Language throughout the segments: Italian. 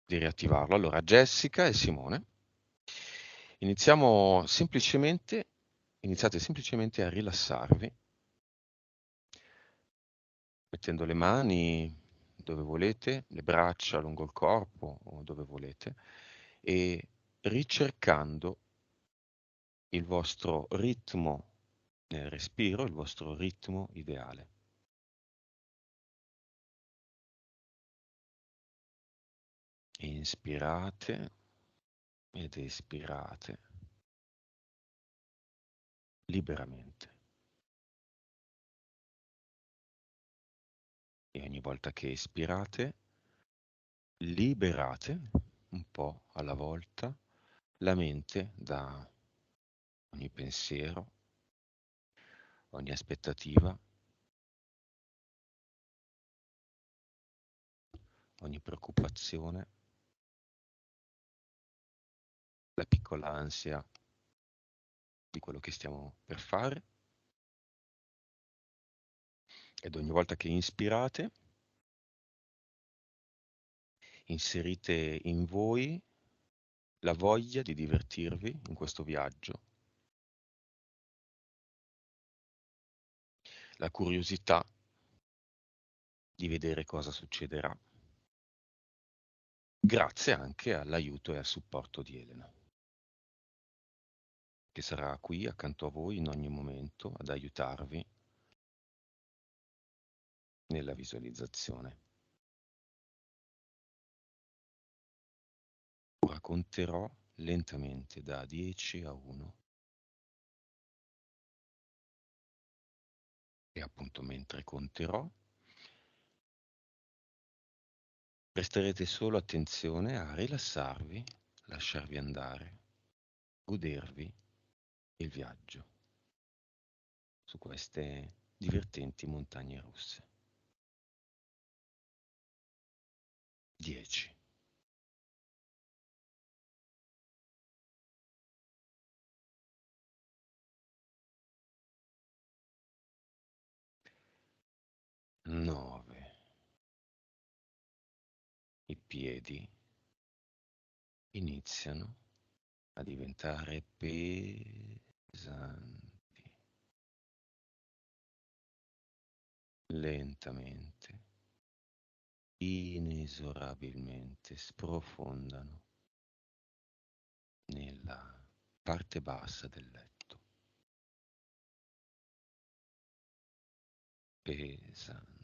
di riattivarlo. Allora, Jessica e Simone, iniziate semplicemente a rilassarvi, mettendo le mani dove volete, le braccia lungo il corpo o dove volete, e ricercando il vostro ritmo nel respiro, il vostro ritmo ideale. Inspirate ed espirate liberamente. E ogni volta che espirate, liberate un po' alla volta la mente da ogni pensiero, ogni aspettativa, ogni preoccupazione, la piccola ansia di quello che stiamo per fare. Ed ogni volta che inspirate, inserite in voi la voglia di divertirvi in questo viaggio, la curiosità di vedere cosa succederà, grazie anche all'aiuto e al supporto di Elena, che sarà qui accanto a voi in ogni momento ad aiutarvi nella visualizzazione. Ora conterò lentamente da 10 a 1 e appunto mentre conterò presterete solo attenzione a rilassarvi, lasciarvi andare, godervi il viaggio su queste divertenti montagne russe. 10, 9, i piedi iniziano a diventare pesanti, lentamente, inesorabilmente sprofondano nella parte bassa del letto, pesanti,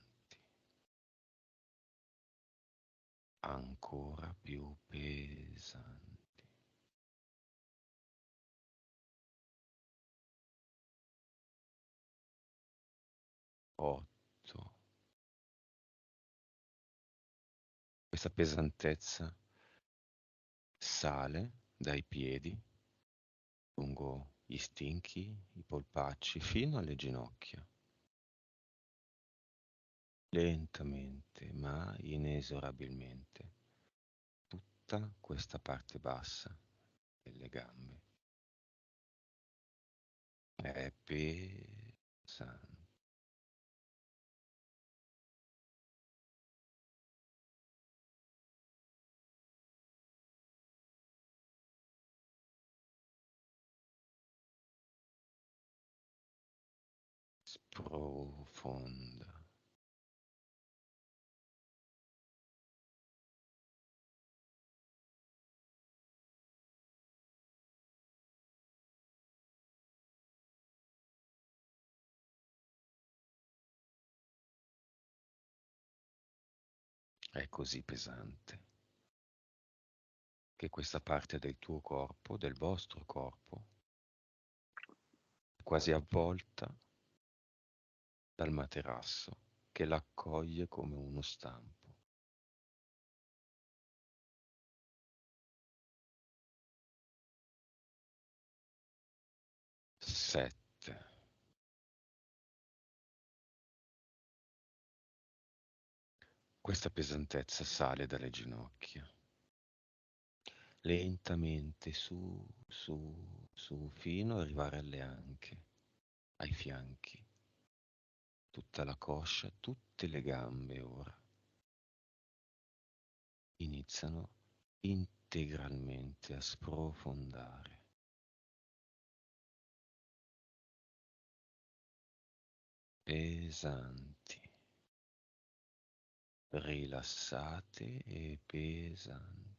ancora più pesanti. 8. Questa pesantezza sale dai piedi, lungo gli stinchi, i polpacci, fino alle ginocchia. Lentamente, ma inesorabilmente, tutta questa parte bassa delle gambe è pesante. Sprofonda. È così pesante che questa parte del tuo corpo, del vostro corpo, è quasi avvolta dal materasso che l'accoglie come uno stampo. 7. Questa pesantezza sale dalle ginocchia, lentamente su, su, su, fino ad arrivare alle anche, ai fianchi, tutta la coscia, tutte le gambe ora iniziano integralmente a sprofondare. Pesanti, rilassate e pesanti.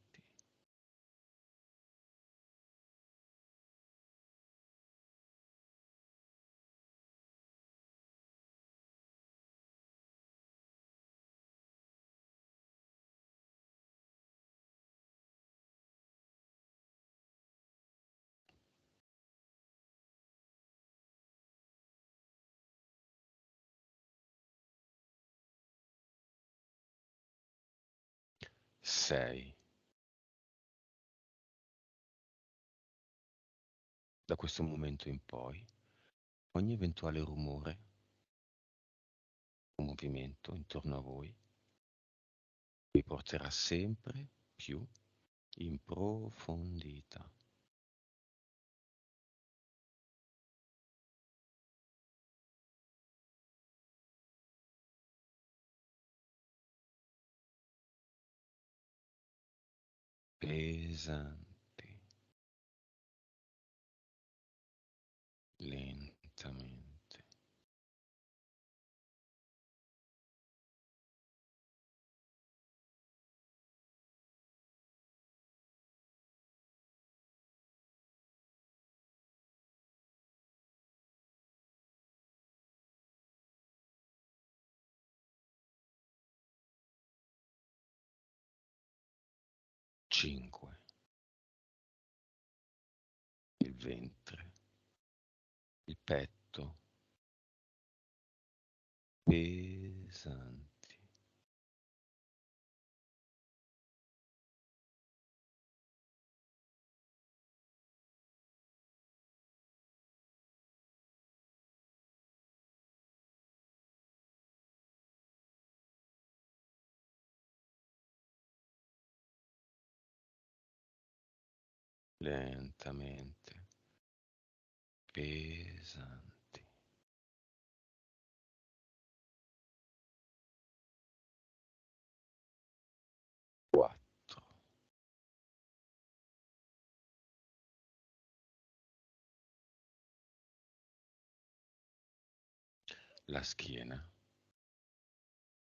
Sei. Da questo momento in poi, ogni eventuale rumore o movimento intorno a voi vi porterà sempre più in profondità. Pesanti, lentamente. Cinque. Il ventre, il petto, pesanti, lentamente, pesanti. Quattro. La schiena,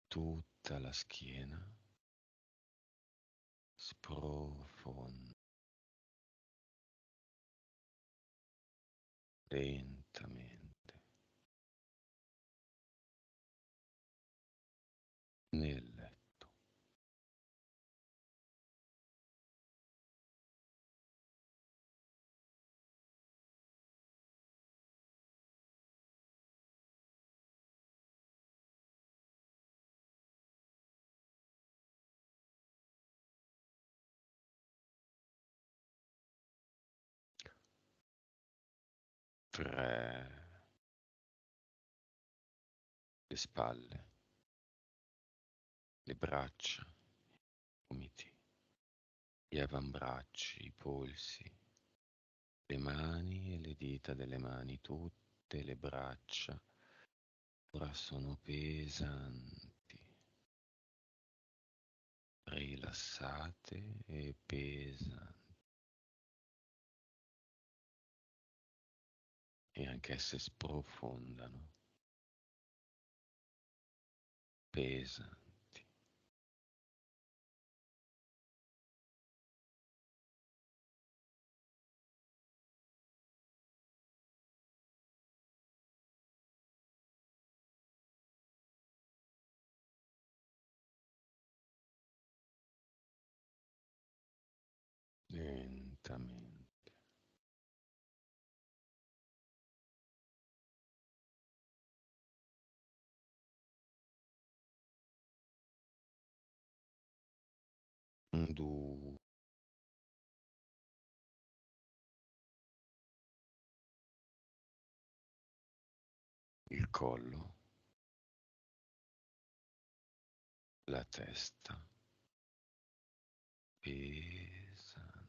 tutta la schiena, sprofonda, lentamente, nel letto. Tre. Le spalle, le braccia, i gomiti, gli avambracci, i polsi, le mani e le dita delle mani, tutte le braccia, ora sono pesanti, rilassate e pesanti, e anch'esse sprofondano, pesanti, lentamente. Due, il collo, la testa, pesanti,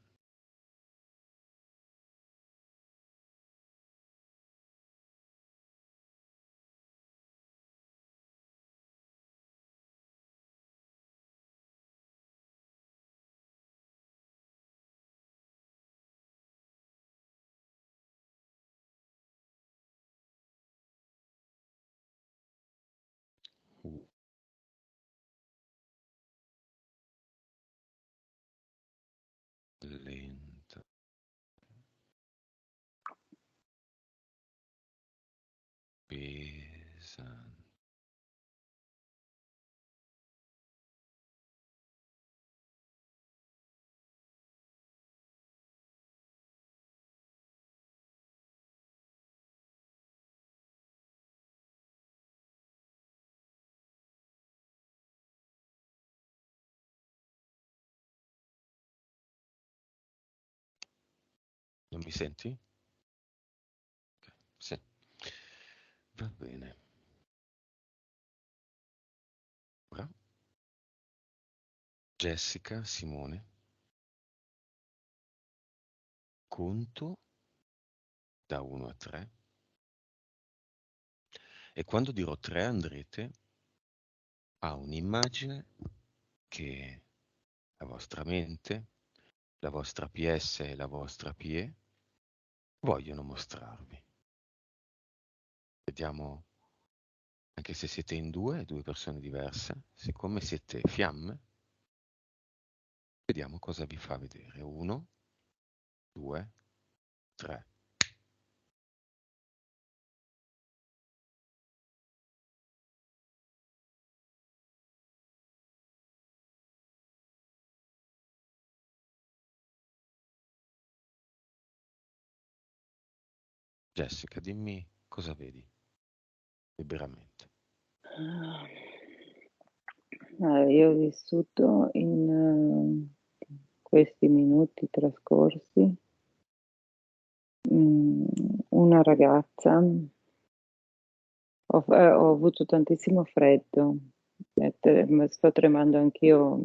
pesante. Non mi senti? Sì. Va bene. Ora, Jessica, Simone, conto da 1 a 3 e quando dirò 3 andrete a un'immagine che la vostra mente, la vostra PS e la vostra PE vogliono mostrarvi. Vediamo, anche se siete in due persone diverse, siccome siete fiamme, vediamo cosa vi fa vedere. 1, 2, 3. Jessica, dimmi cosa vedi liberamente. Io ho vissuto in questi minuti trascorsi una ragazza, ho avuto tantissimo freddo, sto tremando anch'io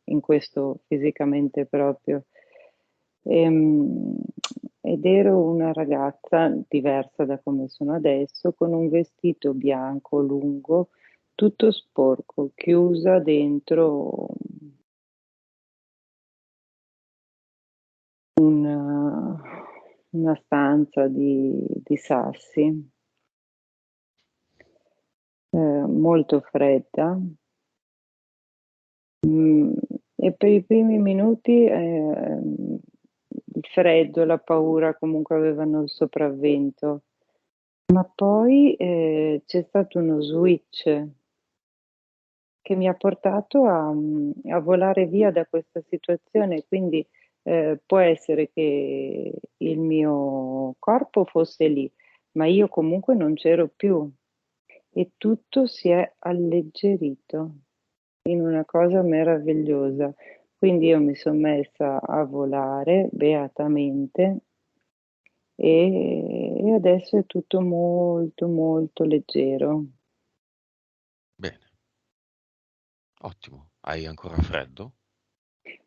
in questo fisicamente proprio. Ehm, Ed ero una ragazza diversa da come sono adesso, con un vestito bianco lungo, tutto sporco, chiusa dentro una, una stanza di sassi, molto fredda. Mm, e per i primi minuti il freddo e la paura comunque avevano il sopravvento, ma poi c'è stato uno switch che mi ha portato a volare via da questa situazione. Quindi può essere che il mio corpo fosse lì, ma io comunque non c'ero più e tutto si è alleggerito in una cosa meravigliosa. Quindi io mi sono messa a volare beatamente e adesso è tutto molto molto leggero. Bene, ottimo. Hai ancora freddo?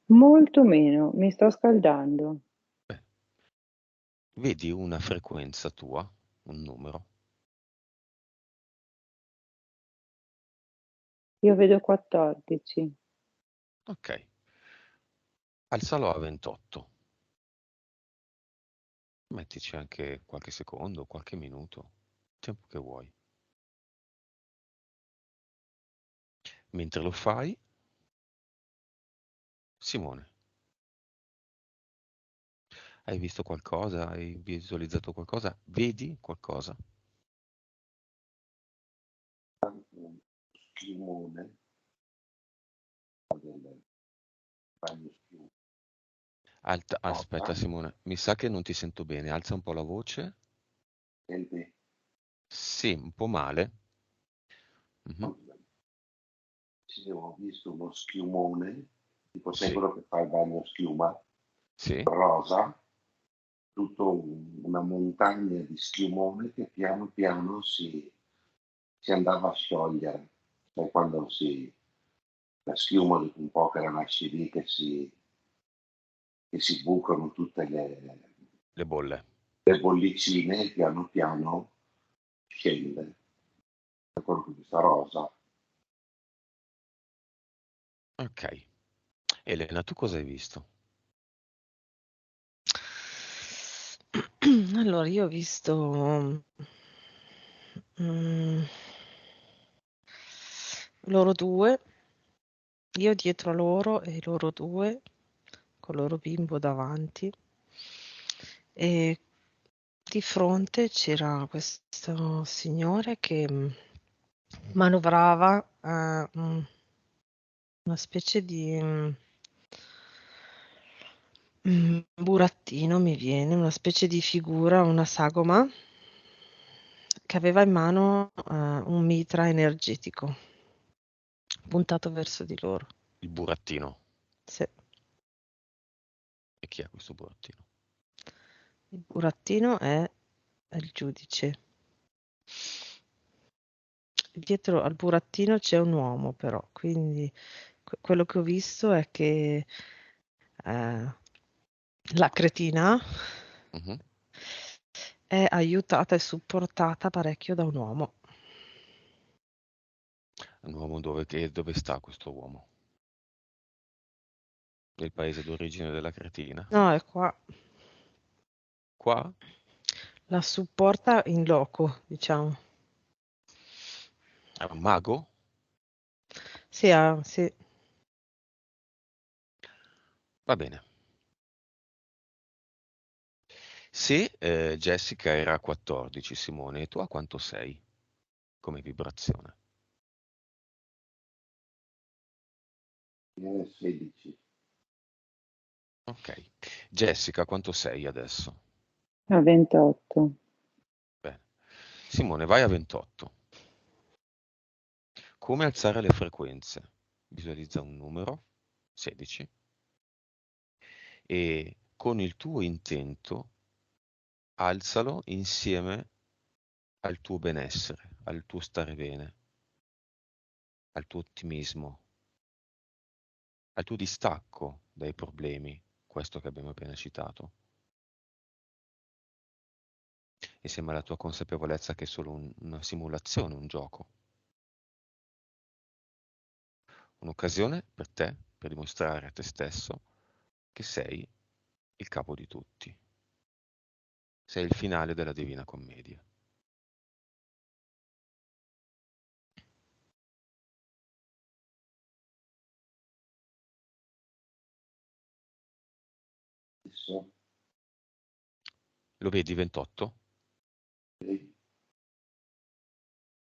Molto meno, mi sto scaldando. Beh, vedi una frequenza tua, un numero. Io vedo 14. Ok, alzalo a 28. Mettici anche qualche secondo, qualche minuto, il tempo che vuoi. Mentre lo fai, Simone, hai visto qualcosa? Hai visualizzato qualcosa? Vedi qualcosa? Un schiumone del bagno schiuma. Aspetta, Simone, mi sa che non ti sento bene. Alza un po' la voce. Senti, Sì, un po' male. Mhm. sì, ho visto uno schiumone, tipo sai Sì, quello che fa il bagno schiuma, sì. rosa, una montagna di schiumone che piano piano si andava a sciogliere. Sai quando la schiuma dopo un po' che la lasci lì, che si bucano tutte Le bolle. le bollicine, piano piano scende. È quello che questa rosa. Ok. Elena, tu cosa hai visto? Allora, io ho visto mm, loro due, io dietro a loro e loro due con il loro bimbo davanti. E di fronte c'era questo signore che manovrava una specie di burattino, mi viene, una specie di figura, una sagoma, che aveva in mano un mitra energetico puntato verso di loro. Il burattino. Sì. E chi è questo burattino? Il burattino è il giudice. Dietro al burattino c'è un uomo, però, quindi quello che ho visto è che la cretina Mhm. è aiutata e supportata parecchio da un uomo. Un uomo dove sta questo uomo? Nel paese d'origine della cretina? No, è qua. Qua? La supporta in loco, diciamo. È un mago? Sì, sì. Va bene. Se Jessica era a 14, Simone, e tu a quanto sei come vibrazione? 16. Ok. Jessica, quanto sei adesso? A 28. Bene. Simone, vai a 28. Come alzare le frequenze? Visualizza un numero, 16, e con il tuo intento alzalo insieme al tuo benessere, al tuo stare bene, al tuo ottimismo, al tuo distacco dai problemi, questo che abbiamo appena citato, insieme alla tua consapevolezza che è solo una simulazione, un gioco, un'occasione per te, per dimostrare a te stesso che sei il capo di tutti, sei il finale della Divina Commedia. Adesso, Lo vedi 28?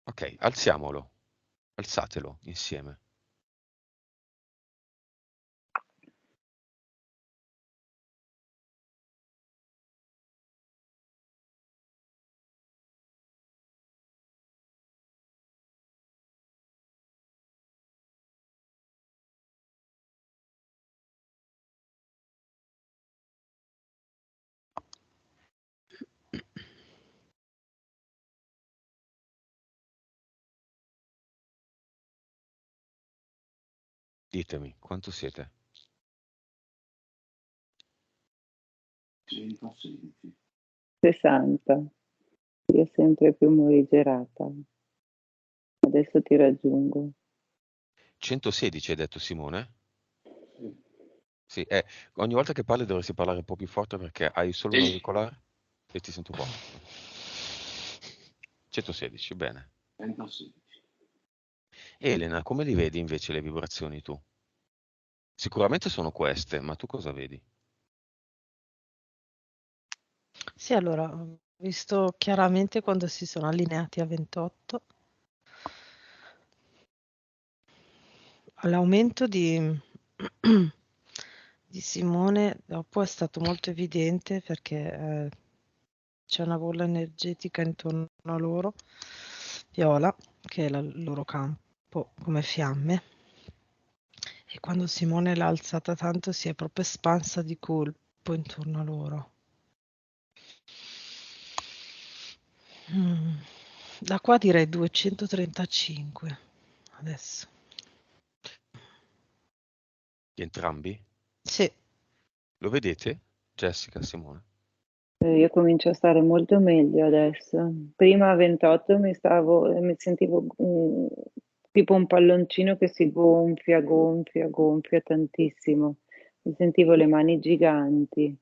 ok, Ok, alziamolo, alzatelo insieme. Ditemi, quanto siete? 116. 60. Io sempre più morigerata. Adesso ti raggiungo. 116 hai detto Simone? Sì. Sì, ogni volta che parli dovresti parlare un po' più forte perché hai solo un auricolare e ti sento poco. 116, bene. 116. Elena, come li vedi invece le vibrazioni tu? Sicuramente sono queste, ma tu cosa vedi? Sì, allora, ho visto chiaramente quando si sono allineati a 28. L'aumento di Simone dopo è stato molto evidente perché c'è una bolla energetica intorno a loro, viola, che è il loro campo come fiamme. E quando Simone l'ha alzata tanto si è proprio espansa di colpo intorno a loro. Da qua direi 235 adesso. Di entrambi? Sì, Lo vedete? Jessica, Simone? Io comincio a stare molto meglio adesso. Prima a 28 mi sentivo tipo un palloncino che si gonfia, gonfia, gonfia tantissimo. Mi sentivo le mani giganti.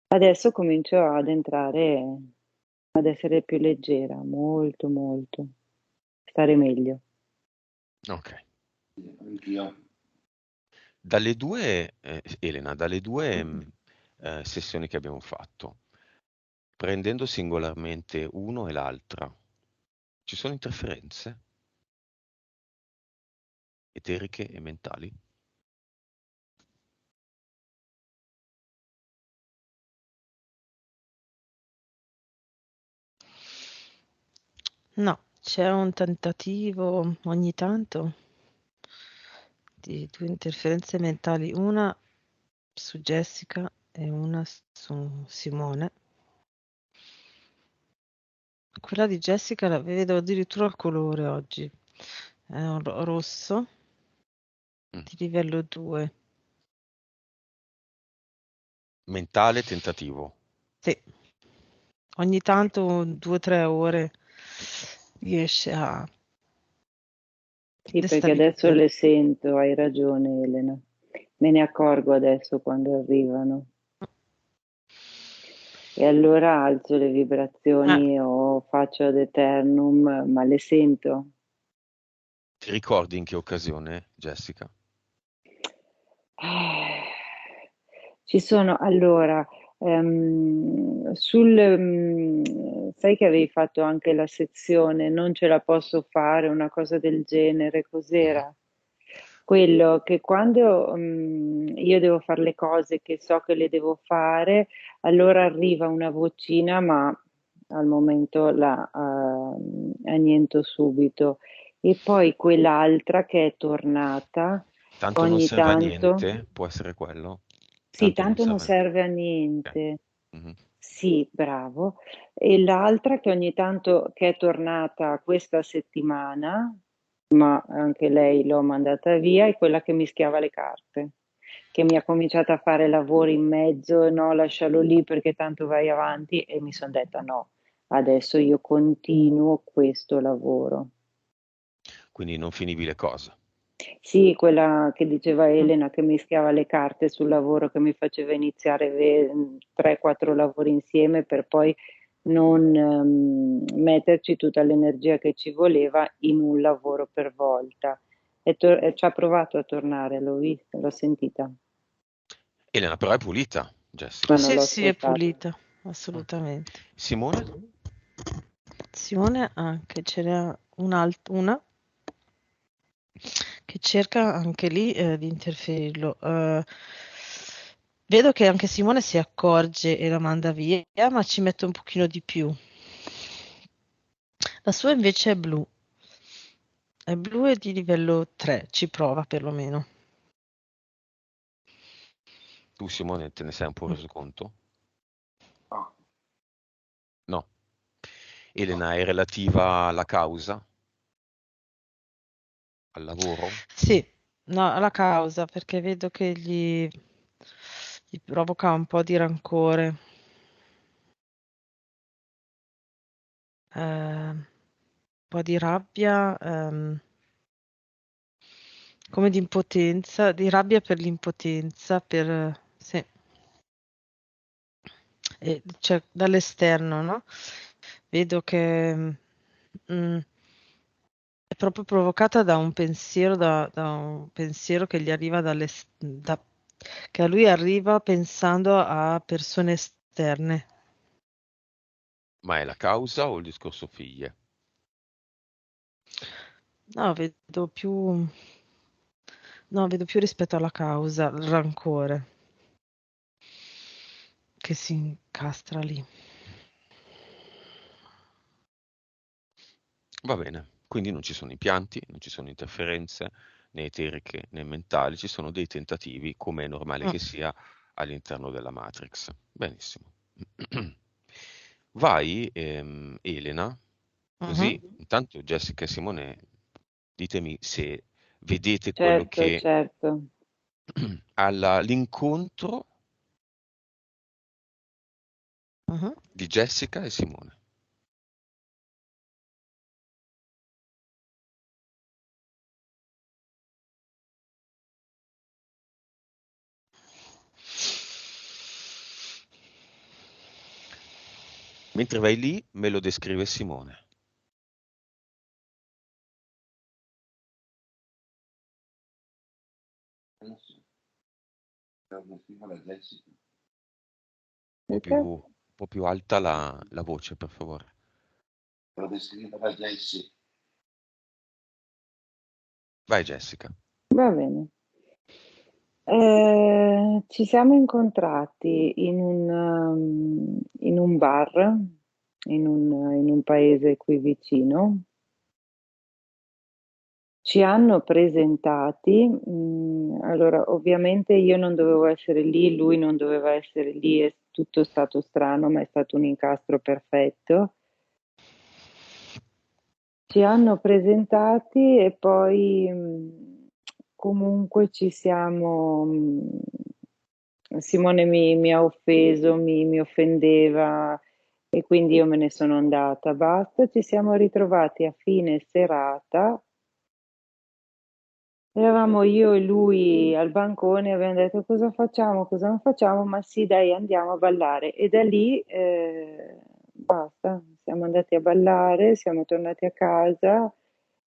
Adesso comincio ad entrare, ad essere più leggera, molto, molto. Stare meglio. Ok. Anch'io. Dalle due, Elena, dalle due sessioni che abbiamo fatto, prendendo singolarmente uno e l'altra, ci sono interferenze eteriche e mentali? No, c'è un tentativo ogni tanto di 2 interferenze mentali, una su Jessica e una su Simone. Quella di Jessica la vedo addirittura il colore oggi. È un rosso di livello 2. Mentale tentativo. Sì. Ogni tanto 2 o 3 ore riesce a Sì, perché adesso destabilizzare. le sento, hai ragione Elena. Me ne accorgo adesso quando arrivano. E allora alzo le vibrazioni o faccio ad eternum, ma le sento. Ti ricordi in che occasione, Jessica? Ci sono allora sai che avevi fatto anche la sezione non ce la posso fare, una cosa del genere, cos'era? Quello che quando io devo fare le cose che so che le devo fare, allora arriva una vocina, ma al momento la anniento subito. E poi quell'altra che è tornata Tanto non ogni serve a tanto. niente, può essere quello? Sì, Tanto non tanto non serve. serve a Ok. niente. Mhm. Sì, bravo. E l'altra che ogni tanto che è tornata questa settimana, ma anche lei l'ho mandata via, è quella che mischiava le carte, che mi ha cominciato a fare lavori in mezzo, no, lascialo lì perché tanto vai avanti e mi sono detta no, adesso io continuo questo lavoro. Quindi non finivi le cose. Sì, quella che diceva Elena che mischiava le carte sul lavoro, che mi faceva iniziare 3-4 lavori insieme per poi non metterci tutta l'energia che ci voleva in un lavoro per volta. E ci ha provato a tornare, l'ho vista, l'ho sentita, Elena però è pulita, ma Jessica. non Sì, l'ho sì, è ascoltata. pulita, assolutamente. Simone? Simone anche ce n'è una che cerca anche lì di interferirlo. Vedo che anche Simone si accorge e la manda via, ma ci mette un pochino di più. La sua invece è blu. È blu e di livello 3, ci prova perlomeno. Tu Simone te ne sei un po' reso conto? No, No. Elena è relativa alla causa? Al lavoro? Sì, no, alla causa, perché vedo che gli provoca un po' di rancore. Un po' di rabbia, come di impotenza, di rabbia per l'impotenza, sì. Cioè, dall'esterno, no? Vedo che è proprio provocata da un pensiero, da un pensiero che gli arriva che a lui arriva pensando a persone esterne. Ma è la causa o il discorso figlie? No, vedo più rispetto alla causa, il rancore che si incastra lì. Va bene, quindi non ci sono impianti, non ci sono interferenze né eteriche né mentali, ci sono dei tentativi, come è normale Mm, che sia, all'interno della Matrix. Benissimo. Vai, Elena, mhm. così intanto Jessica e Simone, ditemi se vedete quello Certo, che certo. l'incontro Mhm. di Jessica e Simone. Mentre vai lì, me lo descrive Simone. adesso alternativa alla Jessica. Un po' Perché? po' più alta la voce, per favore. Lo descrivo da Jessie. Vai Jessica. Va bene. Ci siamo incontrati in un bar, in un paese qui vicino. Ci hanno presentati, allora ovviamente io non dovevo essere lì, lui non doveva essere lì, è tutto stato strano, ma è stato un incastro perfetto. Ci hanno presentati e poi comunque ci siamo. Simone mi ha offeso, mi offendeva e quindi io me ne sono andata. Basta, ci siamo ritrovati a fine serata. Eravamo io e lui al bancone, abbiamo detto cosa facciamo, cosa non facciamo, ma sì, dai, andiamo a ballare. E da lì basta, siamo andati a ballare, siamo tornati a casa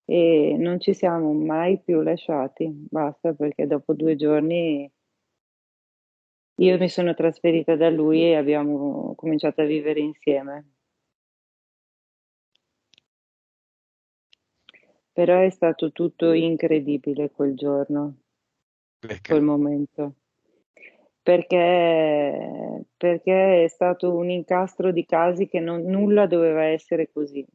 e non ci siamo mai più lasciati. Basta, perché dopo 2 giorni io mi sono trasferita da lui e abbiamo cominciato a vivere insieme. Però è stato tutto incredibile quel giorno, Perché? quel momento. Perché è stato un incastro di casi che nulla doveva essere così.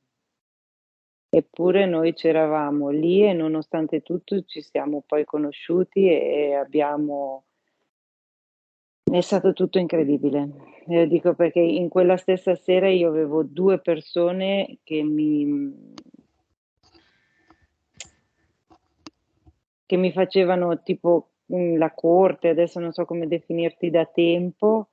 Eppure noi c'eravamo lì e nonostante tutto ci siamo poi conosciuti e abbiamo. È stato tutto incredibile. Dico perché in quella stessa sera io avevo 2 persone che mi facevano tipo la corte, adesso non so come definirti da tempo,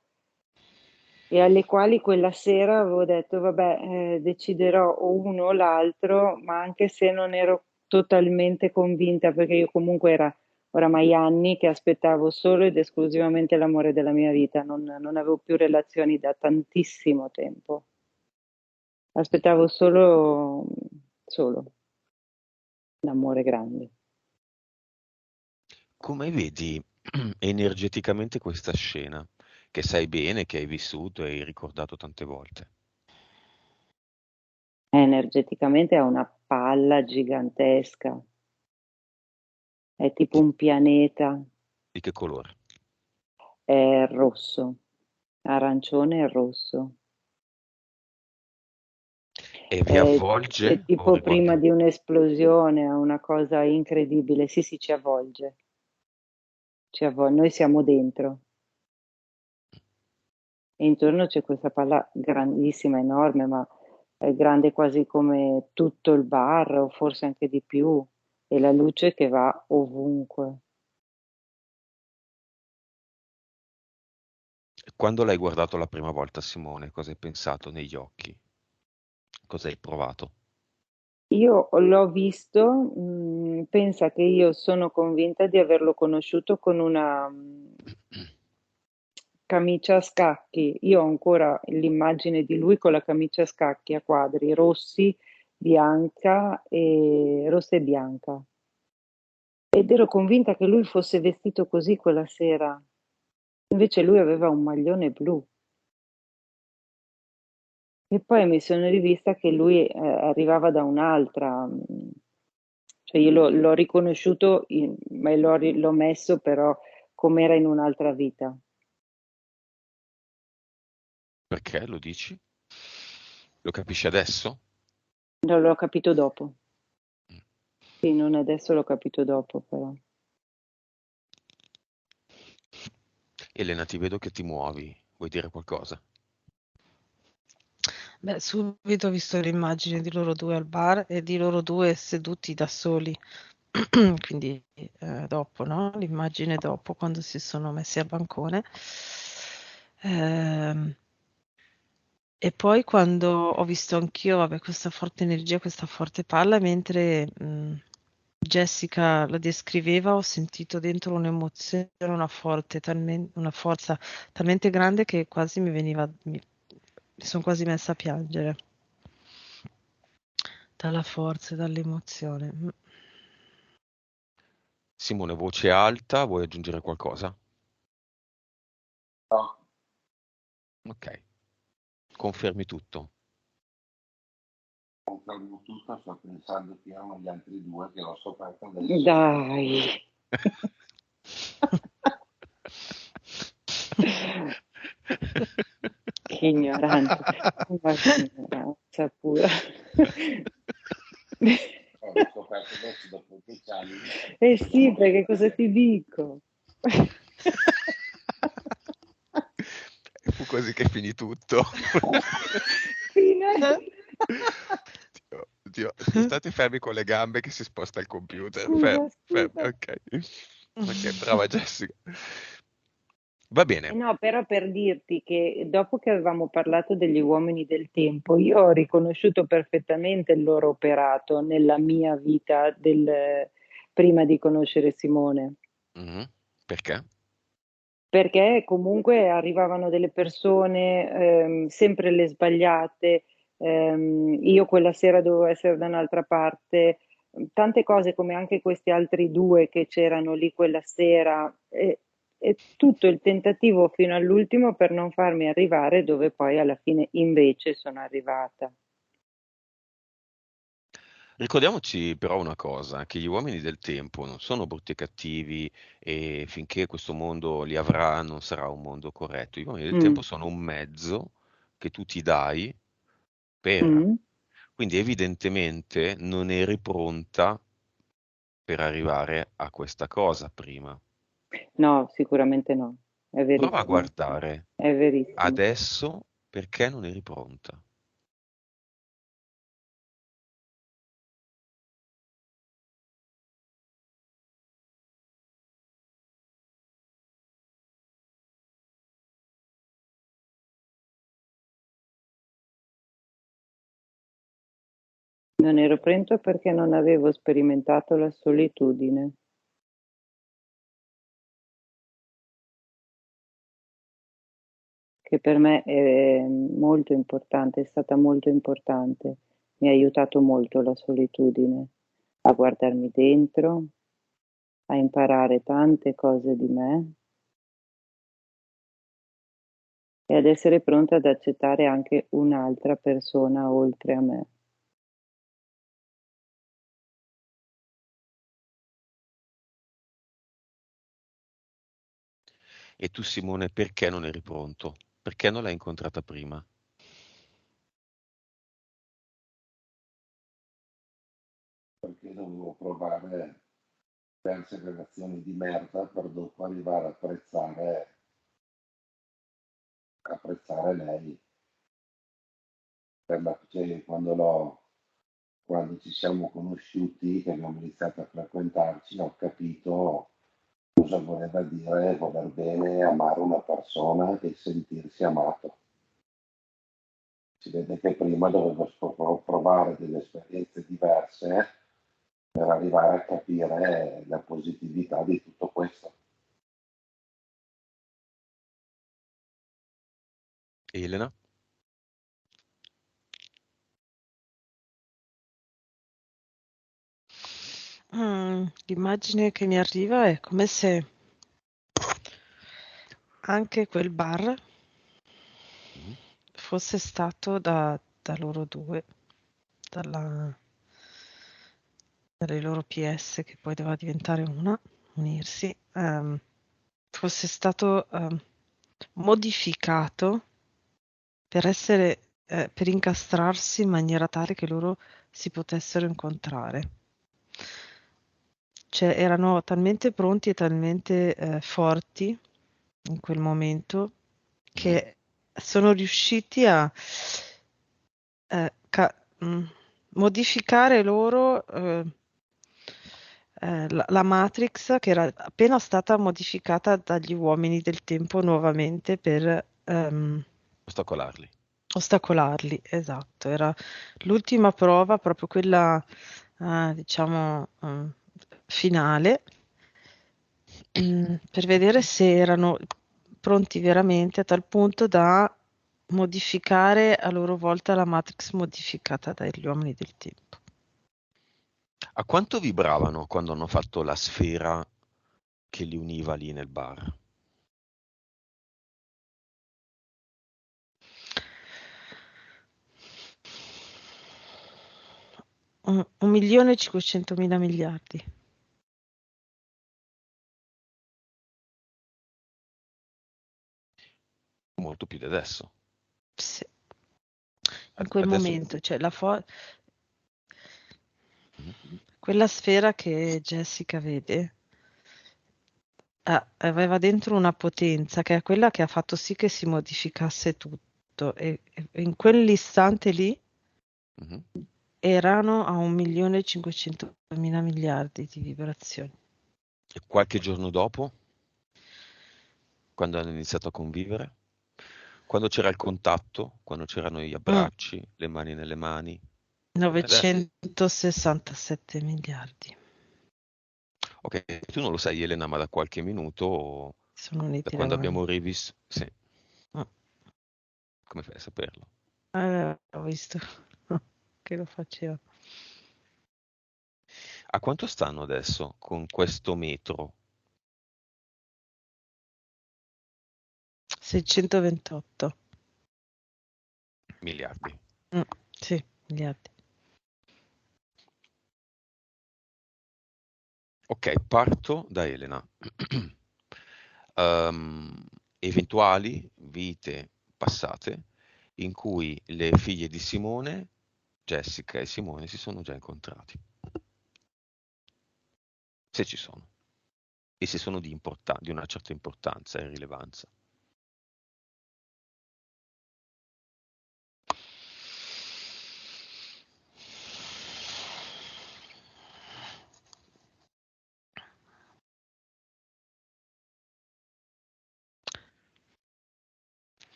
e alle quali quella sera avevo detto, vabbè, deciderò o uno o l'altro, ma anche se non ero totalmente convinta, perché io comunque era oramai anni che aspettavo solo ed esclusivamente l'amore della mia vita, non avevo più relazioni da tantissimo tempo. Aspettavo solo l'amore grande. Come vedi energeticamente questa scena, che sai bene, che hai vissuto e hai ricordato tante volte? Energeticamente ha una palla gigantesca, è tipo Di, un pianeta, di che colore? è rosso, arancione e rosso. E vi È avvolge o tipo prima riguarda? di un'esplosione, è una cosa incredibile. Sì, sì, ci avvolge, ci avvolge. Noi siamo dentro e intorno c'è questa palla grandissima, enorme, ma è grande quasi come tutto il bar o forse anche di più, e la luce che va ovunque. Quando l'hai guardato la prima volta, Simone, cosa hai pensato negli occhi? Cosa hai provato? Io l'ho visto, pensa che io sono convinta di averlo conosciuto con una camicia a scacchi. Io ho ancora l'immagine di lui con la camicia a scacchi a quadri rossi, rossa e bianca. Ed ero convinta che lui fosse vestito così quella sera. Invece lui aveva un maglione blu. E poi mi sono rivista che lui arrivava da un'altra, cioè io l'ho riconosciuto, ma l'ho messo però come era in un'altra vita. Perché lo dici? Lo capisci adesso? Non l'ho capito dopo. Mm. Sì, non adesso, l'ho capito dopo però. Elena, ti vedo che ti muovi. Vuoi dire qualcosa? Beh, subito ho visto l'immagine di loro due al bar e di loro due seduti da soli. Quindi dopo, no? L'immagine dopo, quando si sono messi al bancone. Ehm, e poi quando ho visto anch'io, vabbè, questa forte energia, questa forte palla, mentre Jessica la descriveva, ho sentito dentro un'emozione, una forza talmente grande che quasi mi sono quasi messa a piangere dalla forza e dall'emozione. Simone, voce alta, vuoi aggiungere qualcosa? No, Ok. Confermi tutto? Confermo tutto, sto pensando che erano gli altri due che l'ho scoperto adesso. Dai. Che ignoranza, ma che ignoranza pura. L'ho scoperto adesso dopo 10 anni. Eh sì, perché cosa ti dico? Fu così che finì tutto. Oddio, state fermi con le gambe che si sposta il computer. Scusa, Fermi, scusa. ok. Ok, brava Jessica. Va bene. No, però per dirti che dopo che avevamo parlato degli uomini del tempo, io ho riconosciuto perfettamente il loro operato nella mia vita prima di conoscere Simone. Mhm. Perché? Perché comunque arrivavano delle persone, sempre le sbagliate, io quella sera dovevo essere da un'altra parte, tante cose come anche questi altri due che c'erano lì quella sera, e tutto il tentativo fino all'ultimo per non farmi arrivare dove poi alla fine invece sono arrivata. Ricordiamoci però una cosa, che gli uomini del tempo non sono brutti e cattivi e finché questo mondo li avrà non sarà un mondo corretto. Gli uomini del tempo Mm, sono un mezzo che tu ti dai per. mm. Quindi evidentemente non eri pronta per arrivare a questa cosa prima. No, sicuramente no, è Prova a verissimo, guardare è verissimo. adesso perché non eri pronta. Non ero pronto perché non avevo sperimentato la solitudine. Che per me è molto importante, è stata molto importante. Mi ha aiutato molto la solitudine a guardarmi dentro, a imparare tante cose di me e ad essere pronta ad accettare anche un'altra persona oltre a me. E tu Simone perché non eri pronto? Perché non l'hai incontrata prima? Perché dovevo provare diverse relazioni di merda per dopo arrivare a apprezzare lei. Cioè, quando ci siamo conosciuti, che abbiamo iniziato a frequentarci, ho capito cosa voleva dire voler bene, amare una persona e sentirsi amato. Si vede che prima dovevo provare delle esperienze diverse per arrivare a capire la positività di tutto questo. Elena? L'immagine che mi arriva è come se anche quel bar Mhm. fosse stato da loro due, dalla, dalle loro PS che poi doveva diventare una, unirsi, fosse stato modificato per incastrarsi in maniera tale che loro si potessero incontrare. Cioè erano talmente pronti e talmente forti in quel momento Mhm. che sono riusciti a eh, ca- mh, modificare loro la Matrix che era appena stata modificata dagli uomini del tempo nuovamente per Ostacolarli. ostacolarli. Esatto, era l'ultima prova, proprio quella, diciamo, finale, per vedere se erano pronti veramente a tal punto da modificare a loro volta la Matrix modificata dagli uomini del tempo. A quanto vibravano quando hanno fatto la sfera che li univa lì nel bar? 1.500.000 miliardi. Molto più di adesso. Sì. In quel Adesso... momento, cioè Mhm. quella sfera che Jessica vede aveva dentro una potenza che è quella che ha fatto sì che si modificasse tutto e in quell'istante lì Mhm. erano a 1.500.000 miliardi di vibrazioni. E qualche giorno dopo, quando hanno iniziato a convivere, quando c'era il contatto, quando c'erano gli abbracci, le mani nelle mani. 967 miliardi Ok, tu non lo sai, Elena, ma da qualche minuto, sono da uniti quando davanti. abbiamo rivisto, sì, Mm. come fai a saperlo? Ho visto che lo faceva. A quanto stanno adesso con questo metro? 628. Miliardi. Sì, miliardi. Ok, parto da Elena. Eventuali vite passate in cui le figlie di Simone, Jessica e Simone, si sono già incontrati. Se ci sono. E se sono di una certa importanza e rilevanza.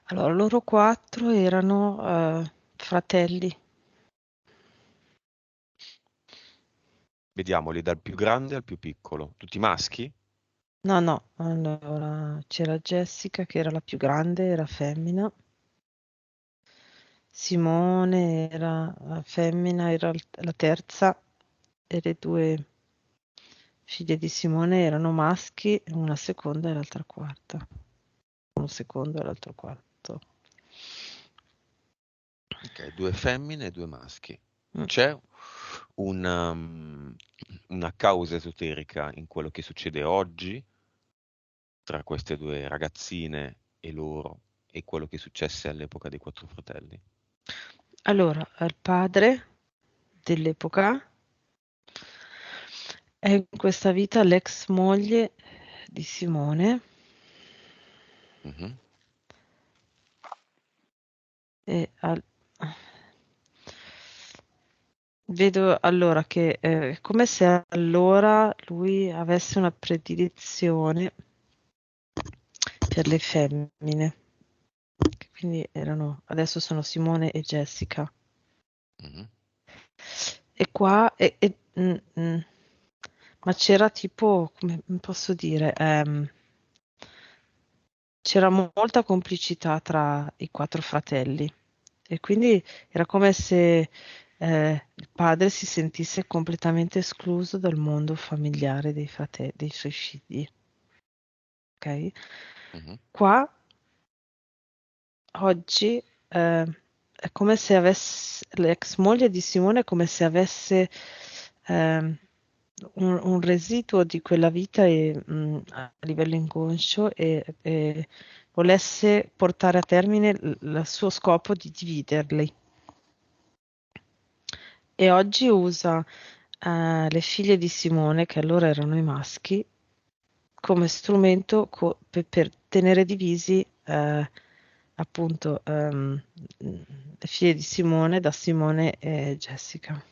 Allora, loro 4 erano fratelli. Vediamoli dal più grande al più piccolo. Tutti maschi? No, allora c'era Jessica che era la più grande, era femmina. Simone era femmina, era la terza e le 2 figlie di Simone erano maschi, una seconda e l'altra quarta. Uno secondo e l'altro quarto. Ok, 2 femmine e 2 maschi. Mm. C'è una causa esoterica in quello che succede oggi tra queste 2 ragazzine e loro e quello che successe all'epoca dei 4 fratelli? Allora, il padre dell'epoca è in questa vita l'ex moglie di Simone Mhm. e vedo allora che è come se allora lui avesse una predilizione per le femmine, che quindi adesso sono Simone e Jessica. Mhm. E qua, ma c'era tipo, come posso dire, c'era molta complicità tra i 4 fratelli e quindi era come se il padre si sentisse completamente escluso dal mondo familiare dei suoi figli. Ok? Mhm. Qua oggi è come se avesse l'ex moglie di Simone è come se avesse ehm, un residuo di quella vita a livello inconscio e volesse portare a termine il suo scopo di dividerli. E oggi usa le figlie di Simone, che allora erano i maschi, come strumento per tenere divisi appunto le figlie di Simone da Simone e Jessica.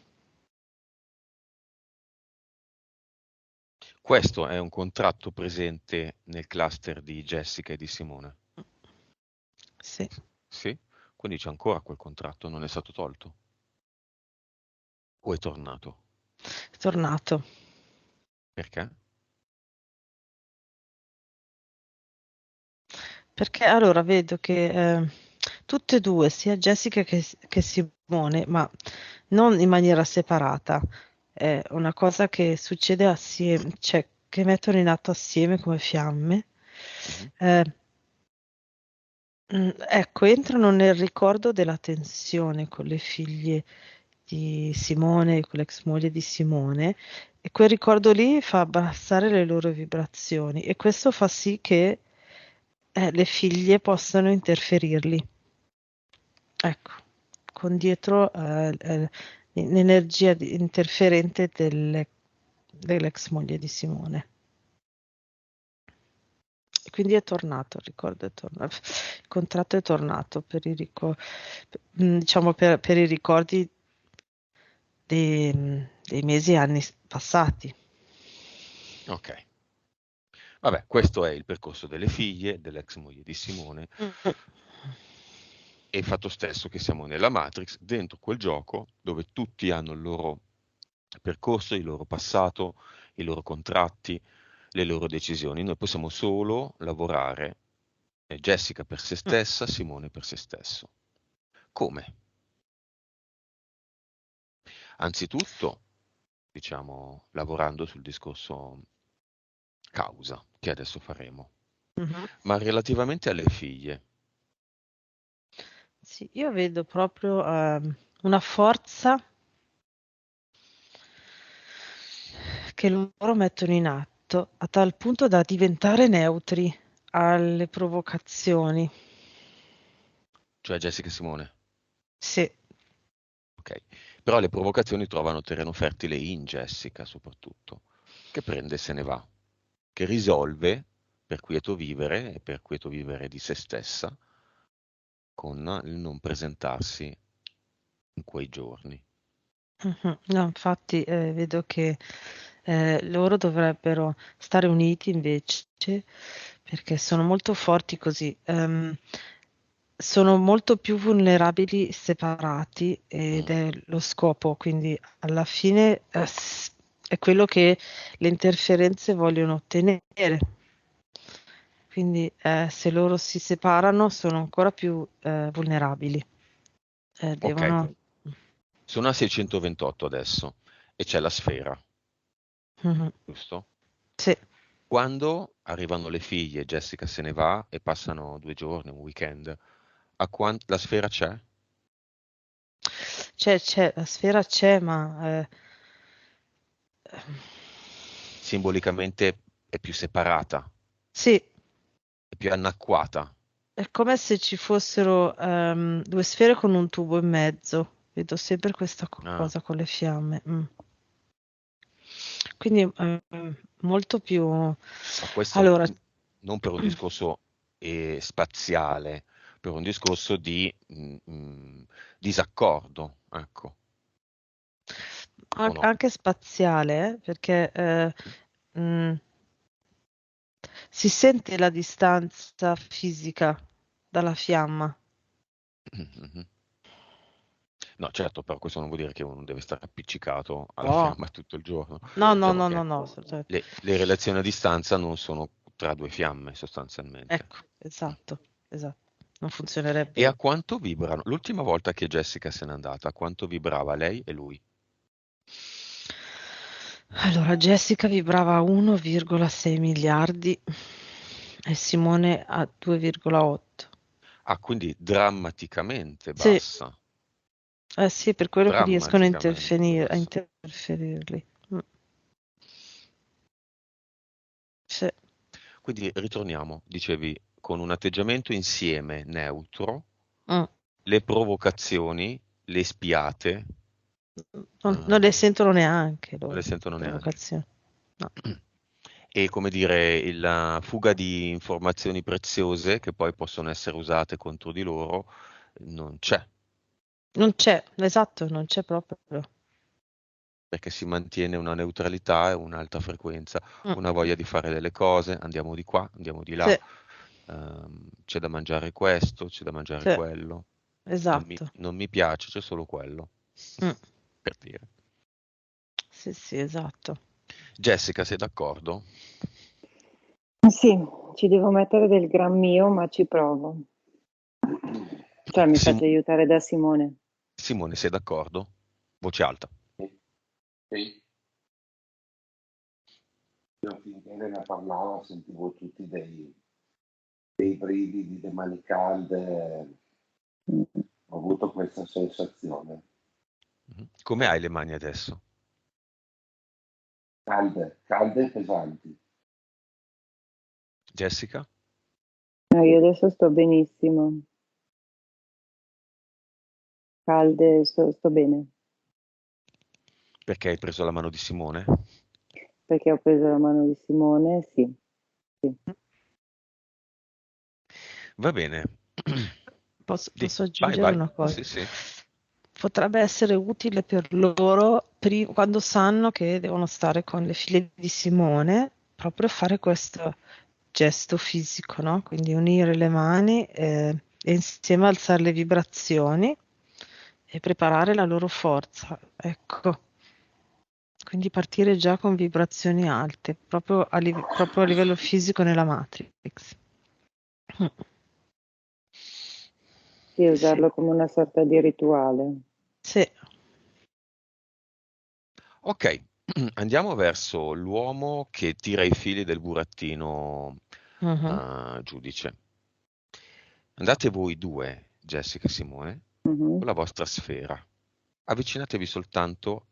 Questo è un contratto presente nel cluster di Jessica e di Simone. Sì, Sì? Quindi c'è ancora quel contratto, non è stato tolto? O è tornato? è tornato. Perché? Perché allora vedo che tutte e due, sia Jessica che Simone, ma non in maniera separata, è una cosa che succede assieme, cioè che mettono in atto assieme come fiamme. Mhm. Eh, ecco, entrano nel ricordo della tensione con le figlie di Simone, con l'ex moglie di Simone, e quel ricordo lì fa abbassare le loro vibrazioni e questo fa sì che le figlie possano interferirli. Ecco, con dietro l'energia interferente dell'ex moglie di Simone. E quindi è tornato, il ricordo è tornato, il contratto è tornato per diciamo per i ricordi dei mesi e anni passati. Ok. Vabbè, questo è il percorso delle figlie, dell'ex moglie di Simone, e il fatto stesso che siamo nella Matrix, dentro quel gioco dove tutti hanno il loro percorso, il loro passato, i loro contratti, le loro decisioni. Noi possiamo solo lavorare, Jessica per se stessa, Simone per se stesso. Come? Anzitutto, diciamo, lavorando sul discorso causa, che adesso faremo. Ma relativamente alle figlie, Sì, io vedo proprio una forza che loro mettono in atto a tal punto da diventare neutri alle provocazioni. cioè Jessica e Simone, Sì, ok. Però le provocazioni trovano terreno fertile in Jessica soprattutto, che prende e se ne va, che risolve per quieto vivere e per quieto vivere di se stessa con il non presentarsi in quei giorni. No, infatti vedo che loro dovrebbero stare uniti invece perché sono molto forti così. Sono molto più vulnerabili separati ed è lo scopo, quindi alla fine è quello che le interferenze vogliono ottenere. Quindi se loro si separano sono ancora più vulnerabili. Ok, Devono... sono a 628 adesso e c'è la sfera, Mhm. giusto? Sì. Quando arrivano le figlie, Jessica se ne va e passano 2 giorni, un weekend, la sfera c'è? C'è, la sfera c'è, ma Simbolicamente è più separata, sì, è più anacquata. è come se ci fossero due sfere con un tubo in mezzo. Vedo sempre questa Ah, cosa con le fiamme. Quindi molto più... ma questo Allora, non per un discorso spaziale, per un discorso di disaccordo, ecco, o no? anche spaziale, perché mh, si sente la distanza fisica dalla fiamma. Mhm. No, certo, però questo non vuol dire che uno deve stare appiccicato alla Oh, fiamma tutto il giorno. no, no, Diciamo no, no, che no, assolutamente. le relazioni a distanza non sono tra due fiamme, sostanzialmente. Ecco, esatto, esatto. Non E a funzionerebbe. quanto vibrano? L'ultima volta che Jessica se n'è andata, a quanto vibrava lei e lui? Allora, Jessica vibrava a 1,6 miliardi e Simone a 2,8. Ah, quindi drammaticamente Sì, bassa. sì, per quello che riescono a Drammaticamente a bassa. interferirli. Sì. Quindi ritorniamo, dicevi, con un atteggiamento insieme neutro, Mm. le provocazioni, le spiate, Non le non sentono neanche le loro, sentono neanche. provocazioni. No. E come dire, la fuga di informazioni preziose che poi possono essere usate contro di loro non c'è, Non c'è, esatto, non c'è proprio. perché si mantiene una neutralità e un'alta frequenza, Mm. una voglia di fare delle cose, andiamo di qua, andiamo di là, Sì, c'è da mangiare questo, c'è da mangiare sì, quello, esatto. non mi piace, c'è solo quello, Mm. per dire. Sì, sì, esatto. Jessica, sei d'accordo? Sì, ci devo mettere del gran mio, ma ci provo. Cioè, mi Sim- faccio aiutare da Simone. Simone, sei d'accordo? Voce alta. Sì. Io finché ne parlava sentivo tutti dei brividi, delle mani calde, ho avuto questa sensazione. Come hai le mani adesso? calde e pesanti. Jessica? No, io adesso sto benissimo, calde, sto bene, Perché hai preso la mano di Simone? perché ho preso la mano di Simone, sì, sì. Va bene. Posso Vai, aggiungere vai. una cosa? Sì, sì. Potrebbe essere utile per loro quando sanno che devono stare con le figlie di Simone, proprio fare questo gesto fisico, no? Quindi unire le mani e insieme alzare le vibrazioni e preparare la loro forza. Ecco, quindi partire già con vibrazioni alte, proprio a livello fisico nella Matrix. Sì, Sì, usarlo come una sorta di rituale. sì. Ok, andiamo verso l'uomo che tira i fili del burattino Mhm. giudice. Andate voi due, Jessica e Simone, Mhm. con la vostra sfera. Avvicinatevi soltanto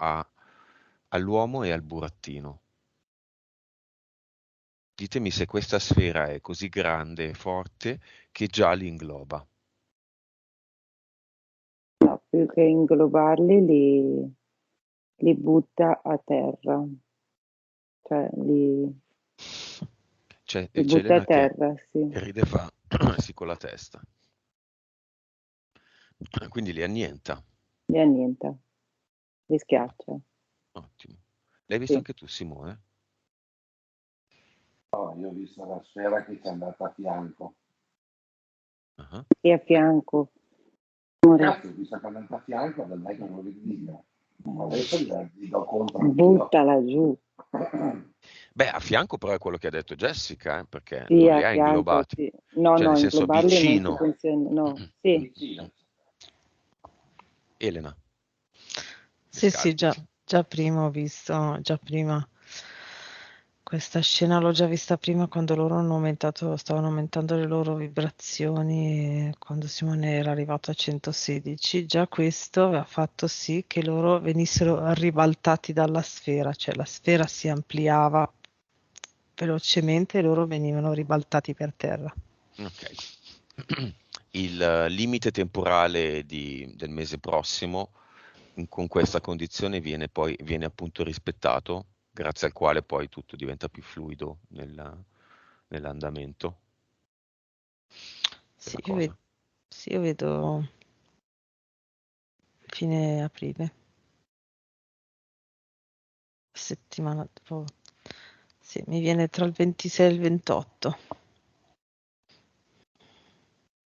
all'uomo e al burattino. Ditemi se questa sfera è così grande e forte che già li ingloba. No, più che inglobarli, li butta a terra, cioè li C'è butta a Elena che terra, sì, ride e fa sì con la testa. Quindi li annienta. li annienta, li schiaccia, Ottimo. L'hai visto sì. anche tu, Simone? No, io ho visto la sfera che ci è andata a fianco. Ah, E a eh, fianco, amore, Cazzo, ho visto che è andata a fianco, non è che non li dica. Adesso gli do contro anch'io. buttala giù, Beh, a fianco però è quello che ha detto Jessica, perché sì, non a li ha fianco, inglobati. sì. No, Cioè, no, nel senso inglobarli non si vicino. funziona, no, sì, Vicino. Elena, Sì, sì, descalzi. già prima ho visto, già prima questa scena l'ho già vista prima quando loro stavano aumentando le loro vibrazioni, quando Simone era arrivato a 116, già questo aveva fatto sì che loro venissero ribaltati dalla sfera, cioè la sfera si ampliava velocemente e loro venivano ribaltati per terra. Ok. Il limite temporale del mese prossimo con questa condizione viene appunto rispettato, grazie al quale poi tutto diventa più fluido nell'andamento Sì, della cosa. sì, io vedo fine aprile, settimana dopo. Sì, mi viene tra il 26 e il 28.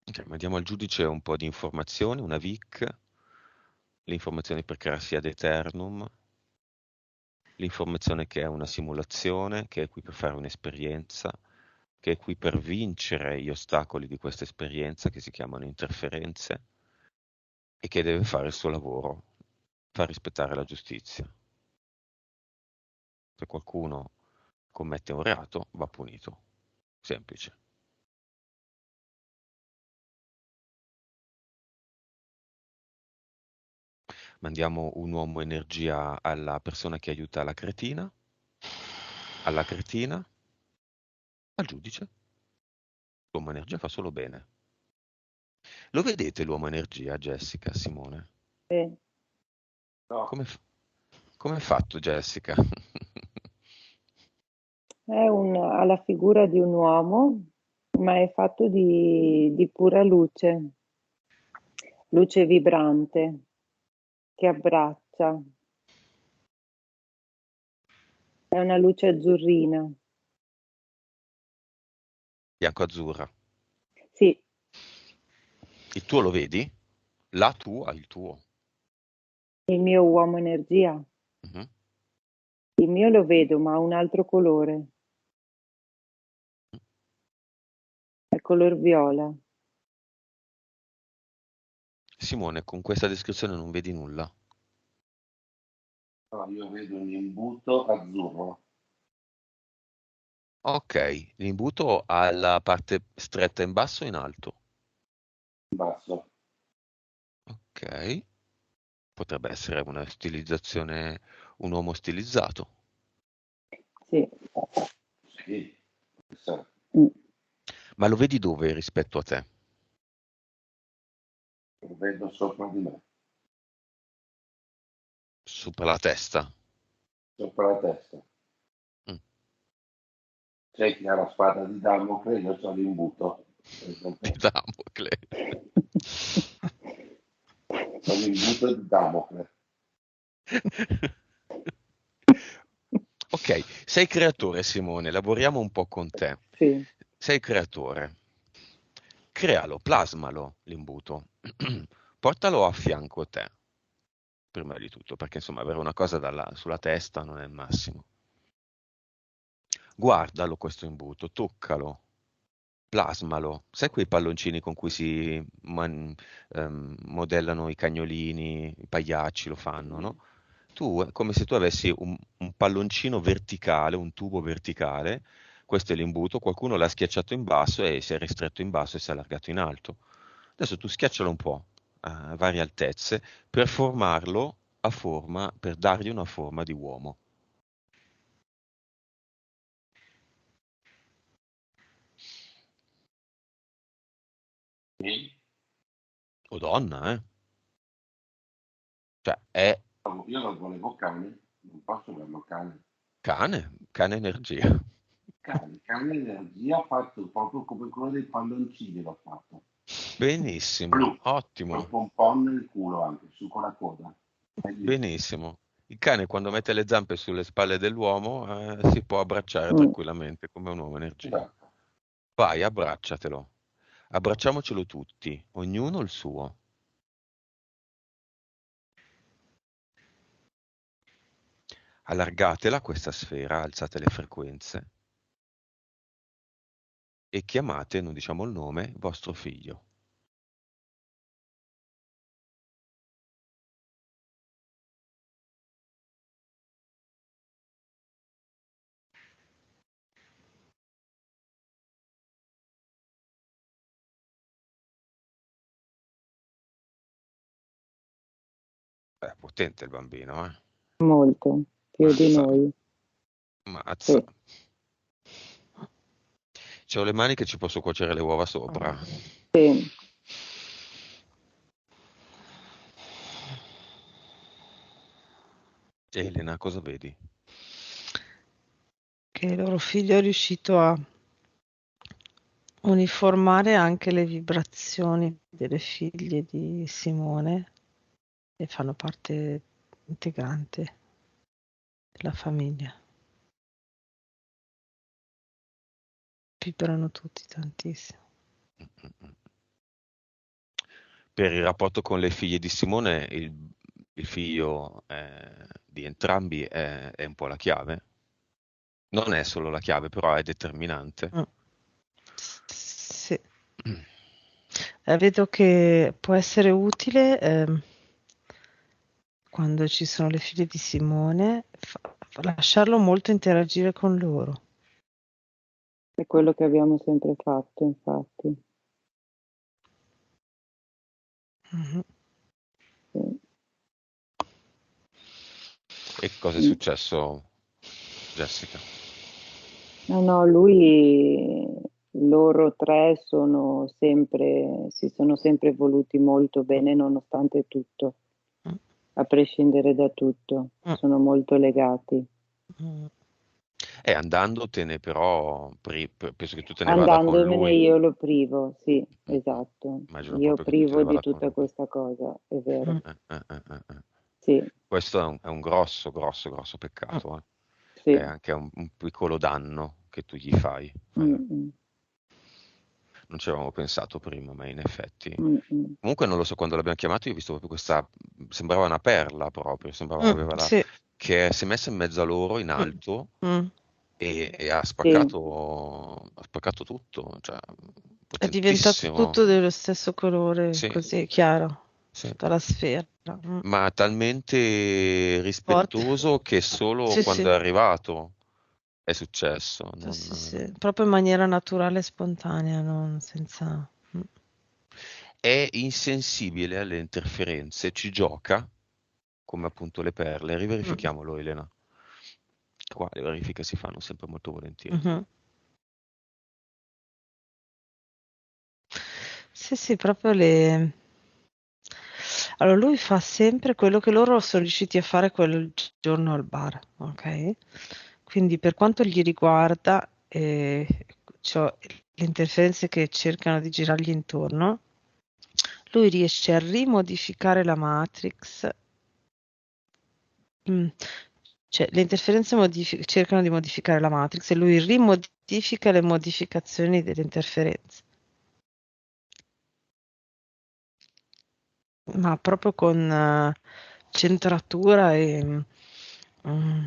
Ok, ma diamo al giudice un po' di informazioni, una VIC, le informazioni per crearsi ad eternum, l'informazione che è una simulazione, che è qui per fare un'esperienza, che è qui per vincere gli ostacoli di questa esperienza che si chiamano interferenze e che deve fare il suo lavoro, far rispettare la giustizia. Se qualcuno commette un reato, va punito. Semplice. Mandiamo un uomo energia alla persona che aiuta la cretina, alla cretina, al giudice. L'uomo energia fa solo bene. Lo vedete l'uomo energia, Jessica, Simone? sì. No, Come, come è fatto, Jessica? Ha la figura di un uomo, ma è fatto di pura luce, luce vibrante che abbraccia. È una luce azzurrina. Bianco-azzurra. Sì, Il tuo lo vedi? La tua, il tuo. il mio uomo energia. Mhm. Il mio lo vedo, ma ha un altro colore. È color viola. Simone, con questa descrizione non vedi nulla. no, io vedo un imbuto azzurro, Ok, l'imbuto ha la parte stretta in basso o in alto? basso. Ok. Potrebbe essere una stilizzazione, un uomo stilizzato. Sì. Sì, questa- Mm. Ma lo vedi dove rispetto a te? lo vedo sopra di me, Sopra la testa? sopra la testa. Mm. C'è chi ha la spada di Damocle, io ho l'imbuto. Di Damocle. Ho l'imbuto di Damocle. Ok, sei creatore, Simone, lavoriamo un po' con te. Sì. Sei creatore. Crealo, plasmalo l'imbuto. Portalo a fianco a te, prima di tutto, perché insomma avere una cosa sulla testa non è il massimo. Guardalo questo imbuto, toccalo, plasmalo. Sai quei palloncini con cui si modellano i cagnolini, i pagliacci lo fanno, no? Tu è come se tu avessi un palloncino verticale, un tubo verticale, questo è l'imbuto, qualcuno l'ha schiacciato in basso e si è ristretto in basso e si è allargato in alto. Adesso tu schiaccialo un po' a varie altezze per formarlo a forma, per dargli una forma di uomo. Sì. O donna, eh? Cioè, è Io non volevo cane, non posso averlo cane. cane energia. Cane energia fatto proprio come quello dei palloncini l'ho fatto. Benissimo, Blu, col ottimo, pompon nel culo anche, su con la coda. Bellissimo. benissimo. Il cane quando mette le zampe sulle spalle dell'uomo si può abbracciare Mm. tranquillamente come un uomo energia. Esatto. Vai, abbracciatelo. Abbracciamocelo tutti, ognuno il suo. Allargatela questa sfera, alzate le frequenze e chiamate, non diciamo il nome, vostro figlio. È potente il bambino, eh? Molto, più di Mazza, noi. mazza. Sì. C'ho le mani che ci posso cuocere le uova sopra. Sì. Elena, cosa vedi? Che il loro figlio è riuscito a uniformare anche le vibrazioni delle figlie di Simone e fanno parte integrante della famiglia. Vibrano tutti tantissimo. Per il rapporto con le figlie di Simone, il figlio di entrambi è un po' la chiave. Non è solo la chiave, però è determinante. Sì. Vedo che può essere utile quando ci sono le figlie di Simone lasciarlo molto interagire con loro. È quello che abbiamo sempre fatto, infatti. Mhm. Sì. E cosa è successo, Jessica? No, loro tre si sono sempre voluti molto bene nonostante tutto, Mm. a prescindere da tutto, Mm. sono molto legati. Mm. E andandotene però, penso che tu te ne vada con Andandomene lui. io lo privo, sì, Mm. esatto. Immagino Io proprio che tu te privo ne di vada con tutta lui. questa cosa, è vero. Eh. Sì, Questo è un grosso, grosso, grosso peccato, eh. È sì. anche un piccolo danno che tu gli fai. Mm, Non ci avevamo pensato prima, ma in effetti. mm, mm, Comunque non lo so, quando l'abbiamo chiamato io ho visto proprio questa, sembrava una perla proprio, sembrava aveva Sì. che si è messa in mezzo a loro in Mm. alto Mm. e sì. ha spaccato tutto, cioè È diventato potentissimo. tutto dello stesso colore, Sì, così chiaro, sì. tutta la sfera. Ma talmente Forte. rispettoso che solo Sì, quando sì. è arrivato è successo. Sì, sì, sì. Proprio in maniera naturale e spontanea, non senza... È insensibile alle interferenze, ci gioca, come appunto le perle. Riverifichiamolo, Elena. Qua le verifiche si fanno sempre molto volentieri. Mhm. Sì, proprio le... Allora, lui fa sempre quello che loro sono riusciti a fare quel giorno al bar, ok? Quindi per quanto gli riguarda, cioè, le interferenze che cercano di girargli intorno, lui riesce a rimodificare la matrix. Mm. Cioè, le interferenze cercano di modificare la matrix e lui rimodifica le modificazioni delle interferenze. Ma proprio con centratura e mm,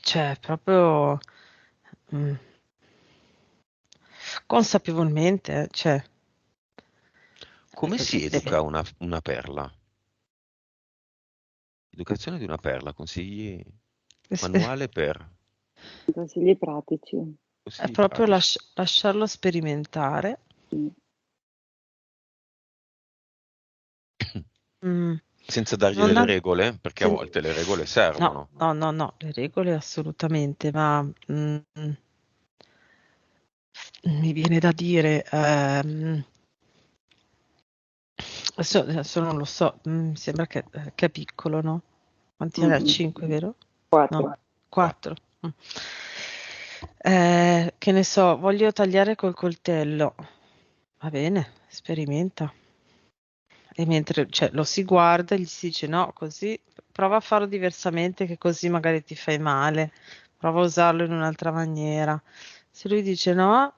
cioè proprio mm, consapevolmente, cioè Come si deve- educa una perla? Educazione di una perla, consigli manuale per Consigli pratici. è consigli proprio pratici. lasciarlo sperimentare. Mm. Senza dargli Non delle ha- regole, perché a sen- volte le regole no, servono. no, le regole assolutamente, ma mi viene da dire, adesso non lo so, mi sembra che è piccolo, no? Quanti anni ha? Mm. 5, vero? No, 4. 4. Che ne so, voglio tagliare col coltello. Va bene, sperimenta. E mentre cioè, lo si guarda, gli si dice no, così prova a farlo diversamente, che così magari ti fai male. Prova a usarlo in un'altra maniera. Se lui dice no,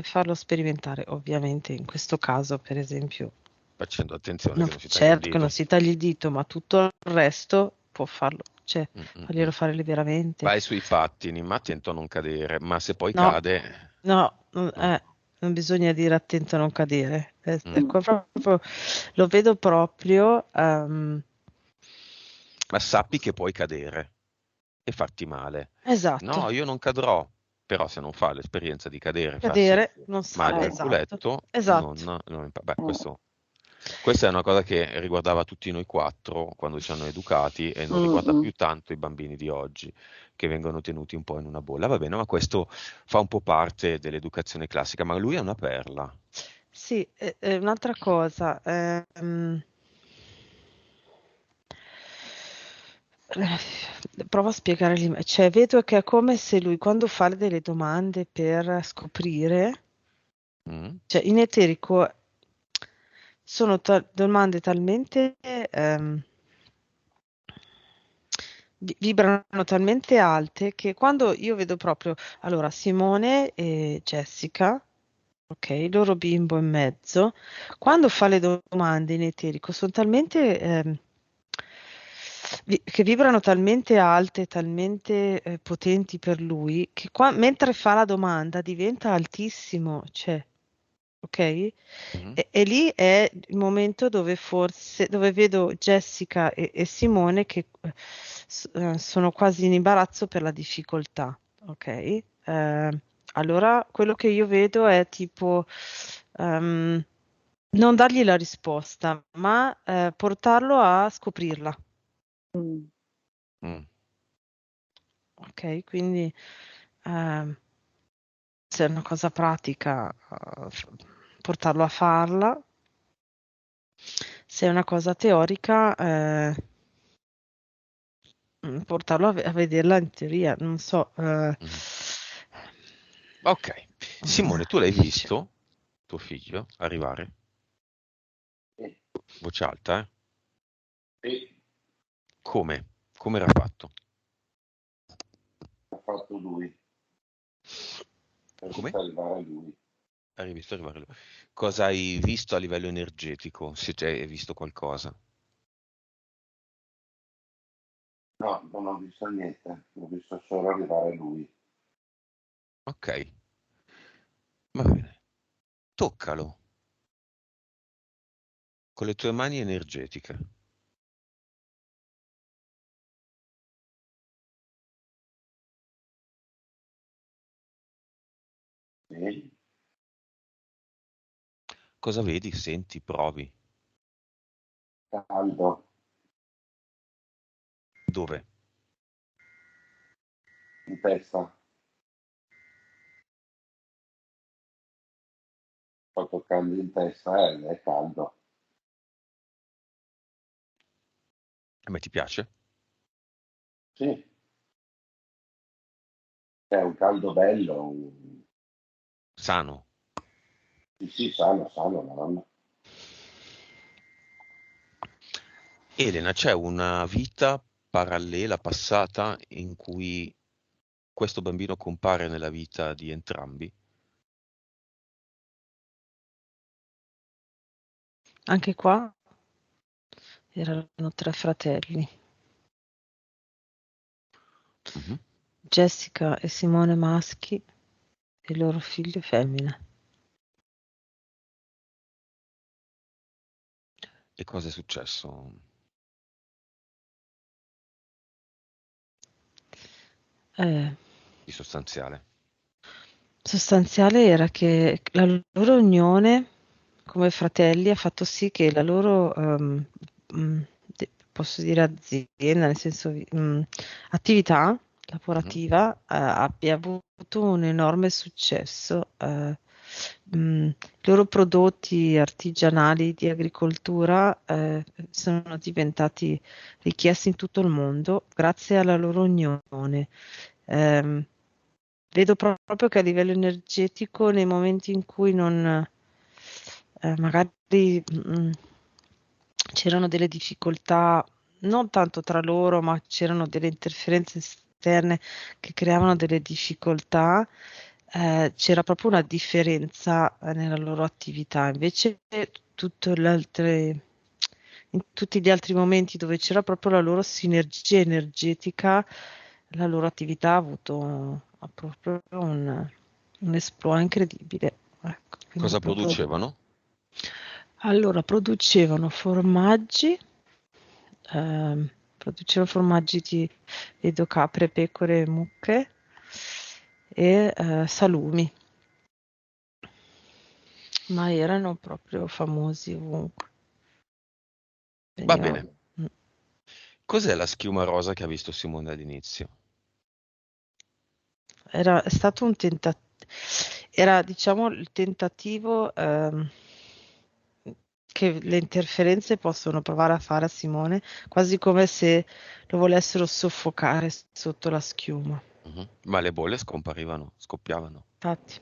farlo sperimentare. Ovviamente in questo caso, per esempio, Facendo attenzione no, che non si taglia il certo che non dito. si tagli il dito, ma tutto il resto può farlo, cioè Mm, mm, mm. farglielo fare liberamente. Vai sui pattini, ma attento a non cadere, ma se poi No, cade, no, no. non bisogna dire attento a non cadere. Mm. Ecco, proprio, lo vedo proprio. Ma sappi che puoi cadere e farti male. Esatto, No, io non cadrò, però se non fa l'esperienza di cadere, farsi cadere non sa, male al esatto, culetto, esatto. beh, questa è una cosa che riguardava tutti noi quattro quando ci hanno educati e non riguarda Mm. più tanto i bambini di oggi che vengono tenuti un po' in una bolla. Va bene, ma questo fa un po' parte dell'educazione classica, ma lui è una perla. Sì, un'altra cosa, provo a spiegare cioè vedo che è come se lui quando fa delle domande per scoprire, Mm? cioè in eterico sono domande talmente vibrano talmente alte che quando io vedo proprio allora Simone e Jessica, ok, loro bimbo in mezzo, quando fa le domande in eterico sono talmente che vibrano talmente alte, talmente potenti per lui, che mentre fa la domanda diventa altissimo, cioè, ok? Mhm. E lì è il momento dove forse, dove vedo Jessica e Simone che sono quasi in imbarazzo per la difficoltà, ok? Allora, quello che io vedo è tipo non dargli la risposta, ma portarlo a scoprirla. Mm. Mm. Ok, quindi se è una cosa pratica, portarlo a farla. Se è una cosa teorica, portarlo a vederla in teoria, non so. Mhm. Ok, Simone, tu l'hai Difficile. visto tuo figlio arrivare? E, Voce alta, eh? e Come? Come era fatto? ha fatto lui, è Come? visto arrivare lui. Hai visto arrivare lui. Cosa hai visto a livello energetico? Se hai visto qualcosa. No, non ho visto niente, ho visto solo arrivare lui. Ok, va bene. Toccalo con le tue mani energetiche. Sì, Cosa vedi, senti, provi? caldo, Dove? In testa. Sto toccando in testa, è caldo. A me ti piace? Sì, è un caldo bello. Sano. Sì, sì, sano, sano, madonna. Elena, c'è una vita parallela, passata, in cui questo bambino compare nella vita di entrambi? Anche qua erano 3 fratelli, Mhm. Jessica e Simone maschi e il loro figlio femmine. E cosa è successo Eh, di sostanziale? sostanziale era che la loro unione come fratelli ha fatto sì che la loro, posso dire azienda, nel senso, attività Mhm. lavorativa, abbia avuto un enorme successo. I loro prodotti artigianali di agricoltura, sono diventati richiesti in tutto il mondo grazie alla loro unione. Ehm, Vedo proprio che a livello energetico, nei momenti in cui non, magari c'erano delle difficoltà, non tanto tra loro, ma c'erano delle interferenze esterne che creavano delle difficoltà, c'era proprio una differenza nella loro attività. Invece, in tutti gli altri momenti dove c'era proprio la loro sinergia energetica, la loro attività ha proprio un exploit incredibile. Ecco, quindi Cosa proprio... producevano? Allora, producevano formaggi di vedo capre, pecore e mucche e salumi, ma erano proprio famosi ovunque. Va Venivano. bene. Cos'è la schiuma rosa che ha visto Simone all'inizio? È stato un tentativo, era diciamo il tentativo che le interferenze possono provare a fare a Simone, quasi come se lo volessero soffocare sotto la schiuma. Mhm. Ma le bolle scomparivano, scoppiavano. Infatti,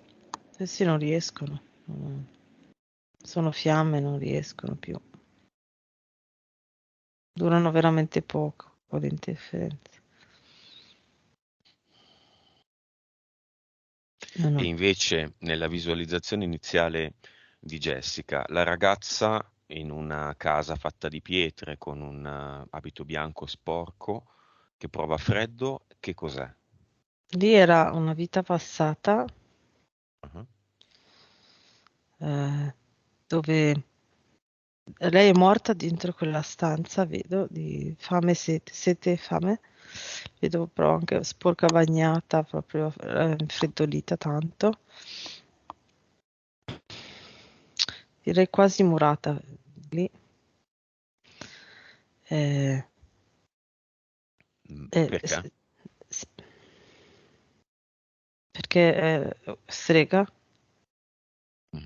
questi non riescono, sono fiamme, non riescono più. Durano veramente poco, le interferenze. E No. invece nella visualizzazione iniziale di Jessica, la ragazza in una casa fatta di pietre con un abito bianco sporco che prova freddo, che cos'è? Lì era una vita passata Mhm. dove lei è morta dentro quella stanza, vedo, di fame, sete e fame. Vedo però anche sporca bagnata, proprio infreddolita tanto. Direi quasi murata lì. Eh, eh, s- Perché? s- perché strega, Mm.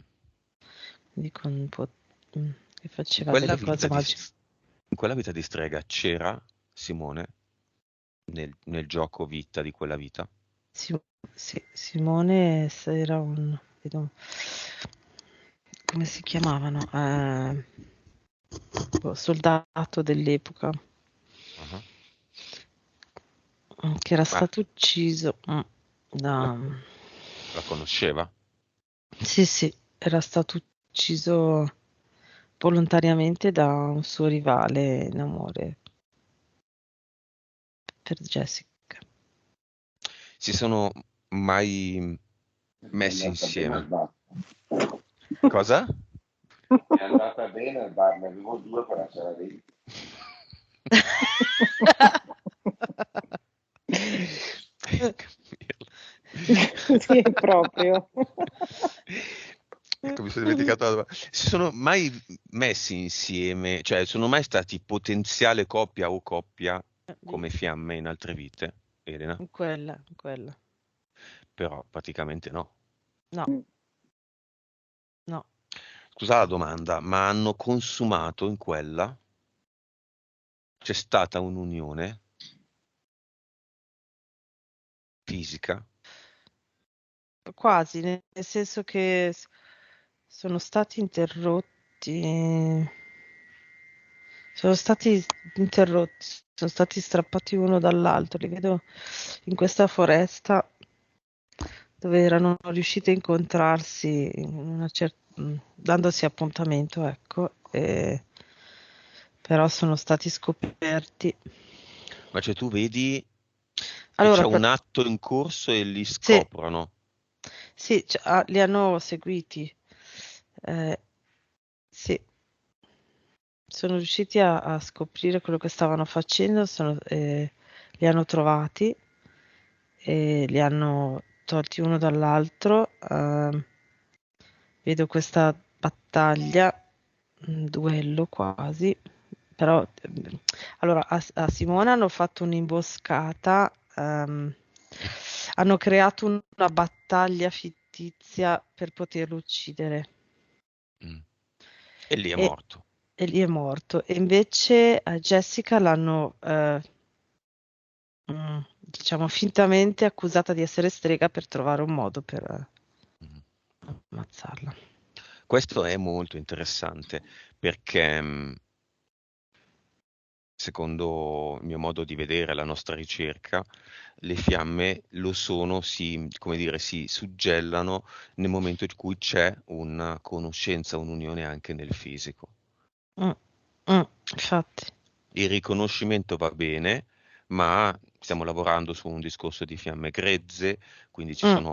dico un po' che In faceva quella delle cose vita di, magiche. in quella vita di strega c'era Simone nel gioco vita di quella vita? Sì, sì, Simone era vedo, come si chiamavano? Soldato dell'epoca, Ah. che era Ma stato ucciso la, da... la conosceva? Sì, sì, era stato ucciso volontariamente da un suo rivale in amore per Jessica. Si sono mai Mi è messi andata bene al insieme? bar. Cosa? Mi è andata bene al bar, ne avevo due per la sera lì. Sì, proprio. Ecco, mi sono dimenticato la domanda. Si sono mai messi insieme, cioè sono mai stati potenziale coppia o coppia come fiamme in altre vite, Elena? in quella. Però praticamente no. No, Mm. no. Scusa la domanda, ma hanno consumato in quella? C'è stata un'unione fisica? Quasi, nel senso che sono stati interrotti. Sono stati interrotti, sono stati strappati uno dall'altro. Li vedo in questa foresta dove erano riusciti a incontrarsi dandosi appuntamento, ecco, però sono stati scoperti. Ma cioè tu vedi che c'è Allora, un atto in corso e li sì, scoprono. sì, li hanno seguiti. Eh, sì, sono riusciti a scoprire quello che stavano facendo, li hanno trovati e li hanno tolti uno dall'altro. Vedo questa battaglia, un duello quasi, però allora a Simona hanno fatto un'imboscata, hanno creato una battaglia fittizia per poterlo uccidere Mm. E lì è e, morto. e lì è morto. E invece a Jessica l'hanno, diciamo, fintamente accusata di essere strega per trovare un modo per Mm. ammazzarla. Questo è molto interessante perché, secondo il mio modo di vedere la nostra ricerca, le fiamme lo sono, come dire, si suggellano nel momento in cui c'è una conoscenza, un'unione anche nel fisico. Mm, mm, infatti. Il riconoscimento va bene, ma stiamo lavorando su un discorso di fiamme grezze, quindi Mm,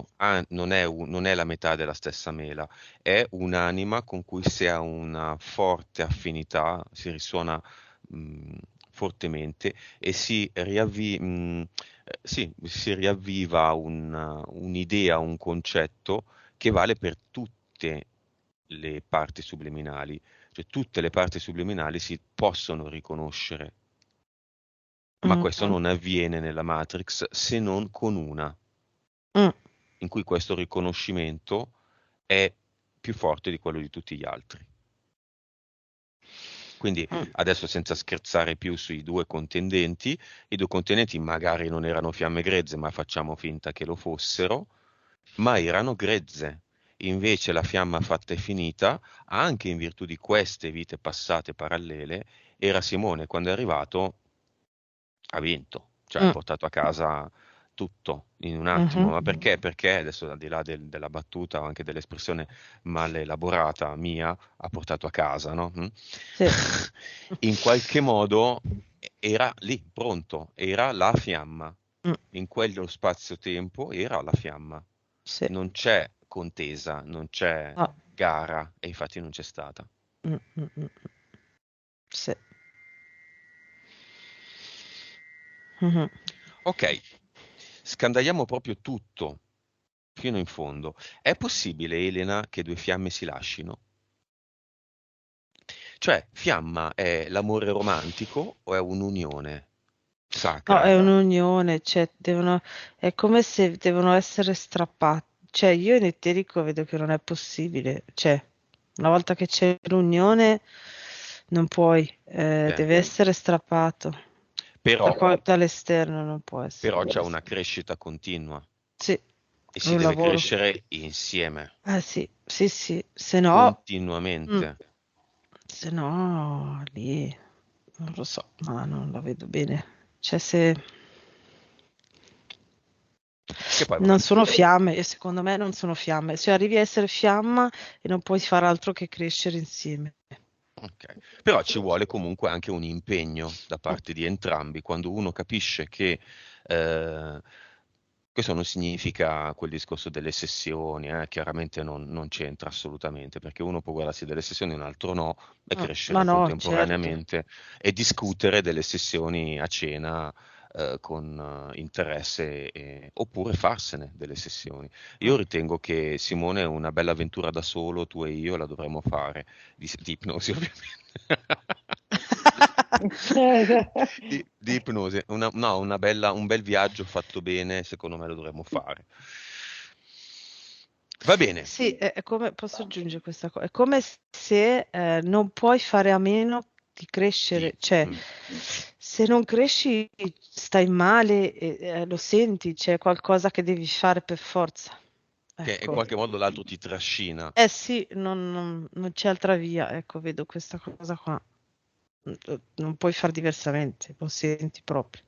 non è la metà della stessa mela, è un'anima con cui si ha una forte affinità, si risuona mh, fortemente e si riavviva un'idea, un concetto che vale per tutte le parti subliminali, cioè tutte le parti subliminali si possono riconoscere, ma questo mm, non avviene nella Matrix se non con una, mm, in cui questo riconoscimento è più forte di quello di tutti gli altri. Quindi mm. adesso, senza scherzare più sui due contendenti, i due contendenti magari non erano fiamme grezze, ma facciamo finta che lo fossero, ma erano grezze. Invece la fiamma fatta e finita, anche in virtù di queste vite passate parallele, era Simone. Quando è arrivato ha vinto, cioè ha Mm, portato a casa tutto in un attimo. mhm. Ma perché? Perché adesso, al di là della battuta o anche dell'espressione mal elaborata mia, ha portato a casa, no? Sì. In qualche modo era lì, pronto, era la fiamma. Mm, In quello spazio-tempo era la fiamma. sì. Non c'è contesa, non c'è No. gara, e infatti non c'è stata. Mm, mm, mm. Sì. Mhm. Ok, scandagliamo proprio tutto fino in fondo. È possibile, Elena, che due fiamme si lascino? Cioè, fiamma è l'amore romantico o è un'unione No, sacra? è un'unione, cioè è come se devono essere strappati. Cioè, io in eterico vedo che non è possibile. Cioè, una volta che c'è l'unione, non puoi, Eh, deve essere strappato. Però, Dall'esterno non può essere. però c'è una crescita continua Sì, e è si un deve lavoro. crescere insieme, Sì, sì, sì, se no, mm, continuamente. se no, lì, non lo so, ma non la vedo bene. Cioè, se Che poi, non vabbè, sono fiamme, e secondo me non sono fiamme. Cioè, arrivi a essere fiamma e non puoi fare altro che crescere insieme. ok. Però ci vuole comunque anche un impegno da parte di entrambi. Quando uno capisce che eh, questo non significa quel discorso delle sessioni, chiaramente non c'entra assolutamente, perché uno può guardarsi delle sessioni e un altro no, e Ma crescere no, certo. contemporaneamente e discutere delle sessioni a cena con interesse, oppure farsene delle sessioni. Mm. Io ritengo che Simone è una bella avventura da solo, tu e io la dovremmo fare di ipnosi ovviamente. Di ipnosi. No, un bel viaggio fatto bene, secondo me lo dovremmo fare. Va bene. Sì, è come, posso aggiungere questa cosa, è come se non puoi fare a meno di crescere, cioè se non cresci stai male e lo senti, c'è qualcosa che devi fare per forza. Che in Ecco. qualche modo l'altro ti trascina. Eh sì, non c'è altra via, ecco, vedo questa cosa qua. Non puoi fare diversamente, lo senti proprio.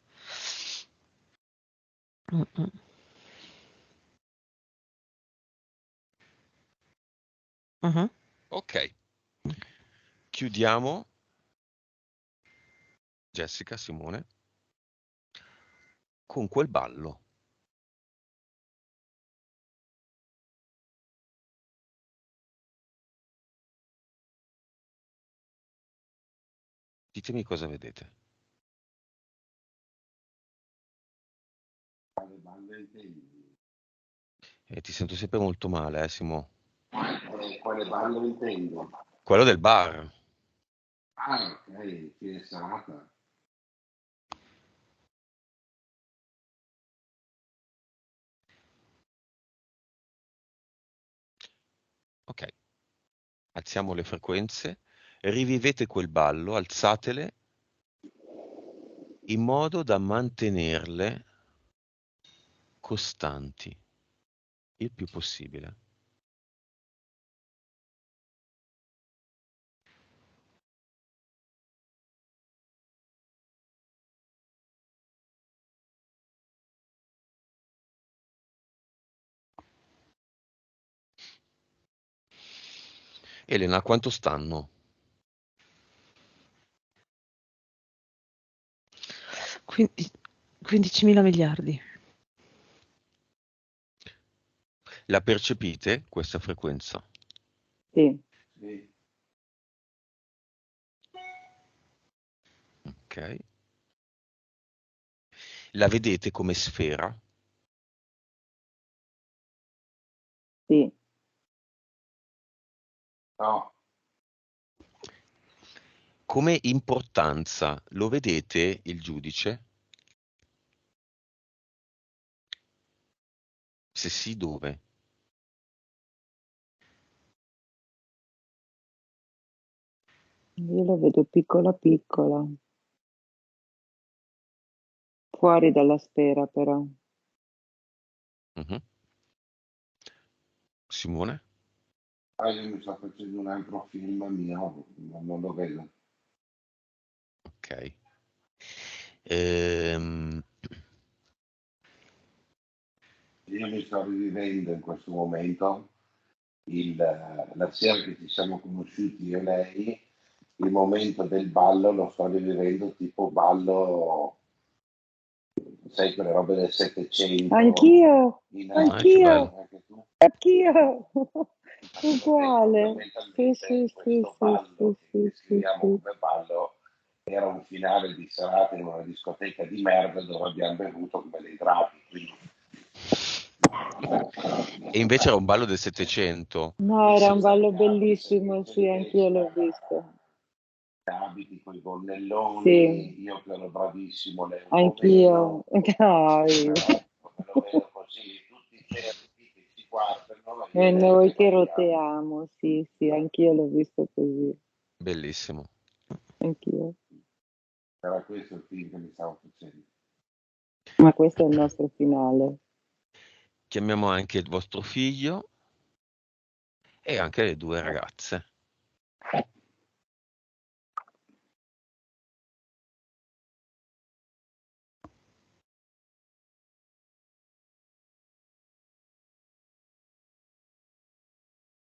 Mm-mm. Mhm. Ok. Chiudiamo, Jessica, Simone, con quel ballo. Ditemi cosa vedete. Quale ballo intendi? Ti sento sempre molto male, Simo. Quale ballo intendi? Quello del bar. Ah, ok, fine serata. Ok. Alziamo le frequenze, rivivete quel ballo, alzatele in modo da mantenerle costanti il più possibile. Elena, quanto stanno? 15.000 miliardi. La percepite questa frequenza? Sì, Sì. Ok. La vedete come sfera? sì. No, Come importanza lo vedete il giudice? Se sì, dove? Io la vedo piccola piccola, fuori dalla sfera però. Mhm. Simone? io mi sto facendo un altro film mio, non lo vedo. Ok. Ehm, Io mi sto rivivendo in questo momento la sera che ci siamo conosciuti io e lei, il momento del ballo lo sto rivivendo tipo ballo, sai, quelle robe del Settecento. Anch'io, che anch'io, bello. Anche tu. anch'io. Uguale. Sì, Fondamentalmente sì, sì, questo sì, ballo sì, che sì, sì, descriviamo sì. come ballo era un finale di serata in una discoteca di merda dove abbiamo bevuto come dei draghi. Quindi E invece era un ballo del Settecento. No, era un ballo bellissimo, sì, anch'io l'ho visto. abiti con i Sì, gonnelloni, io che ero bravissimo, lei un po' anch'io. meno, Dai. però me lo vedo così, tutti fermi che ci guardano, io E e lei noi che che balliamo. roteamo, sì, sì, anch'io l'ho visto così, Bellissimo. anch'io. Era questo il film che mi stavo facendo. Ma questo è il nostro finale. Chiamiamo anche il vostro figlio e anche le due ragazze.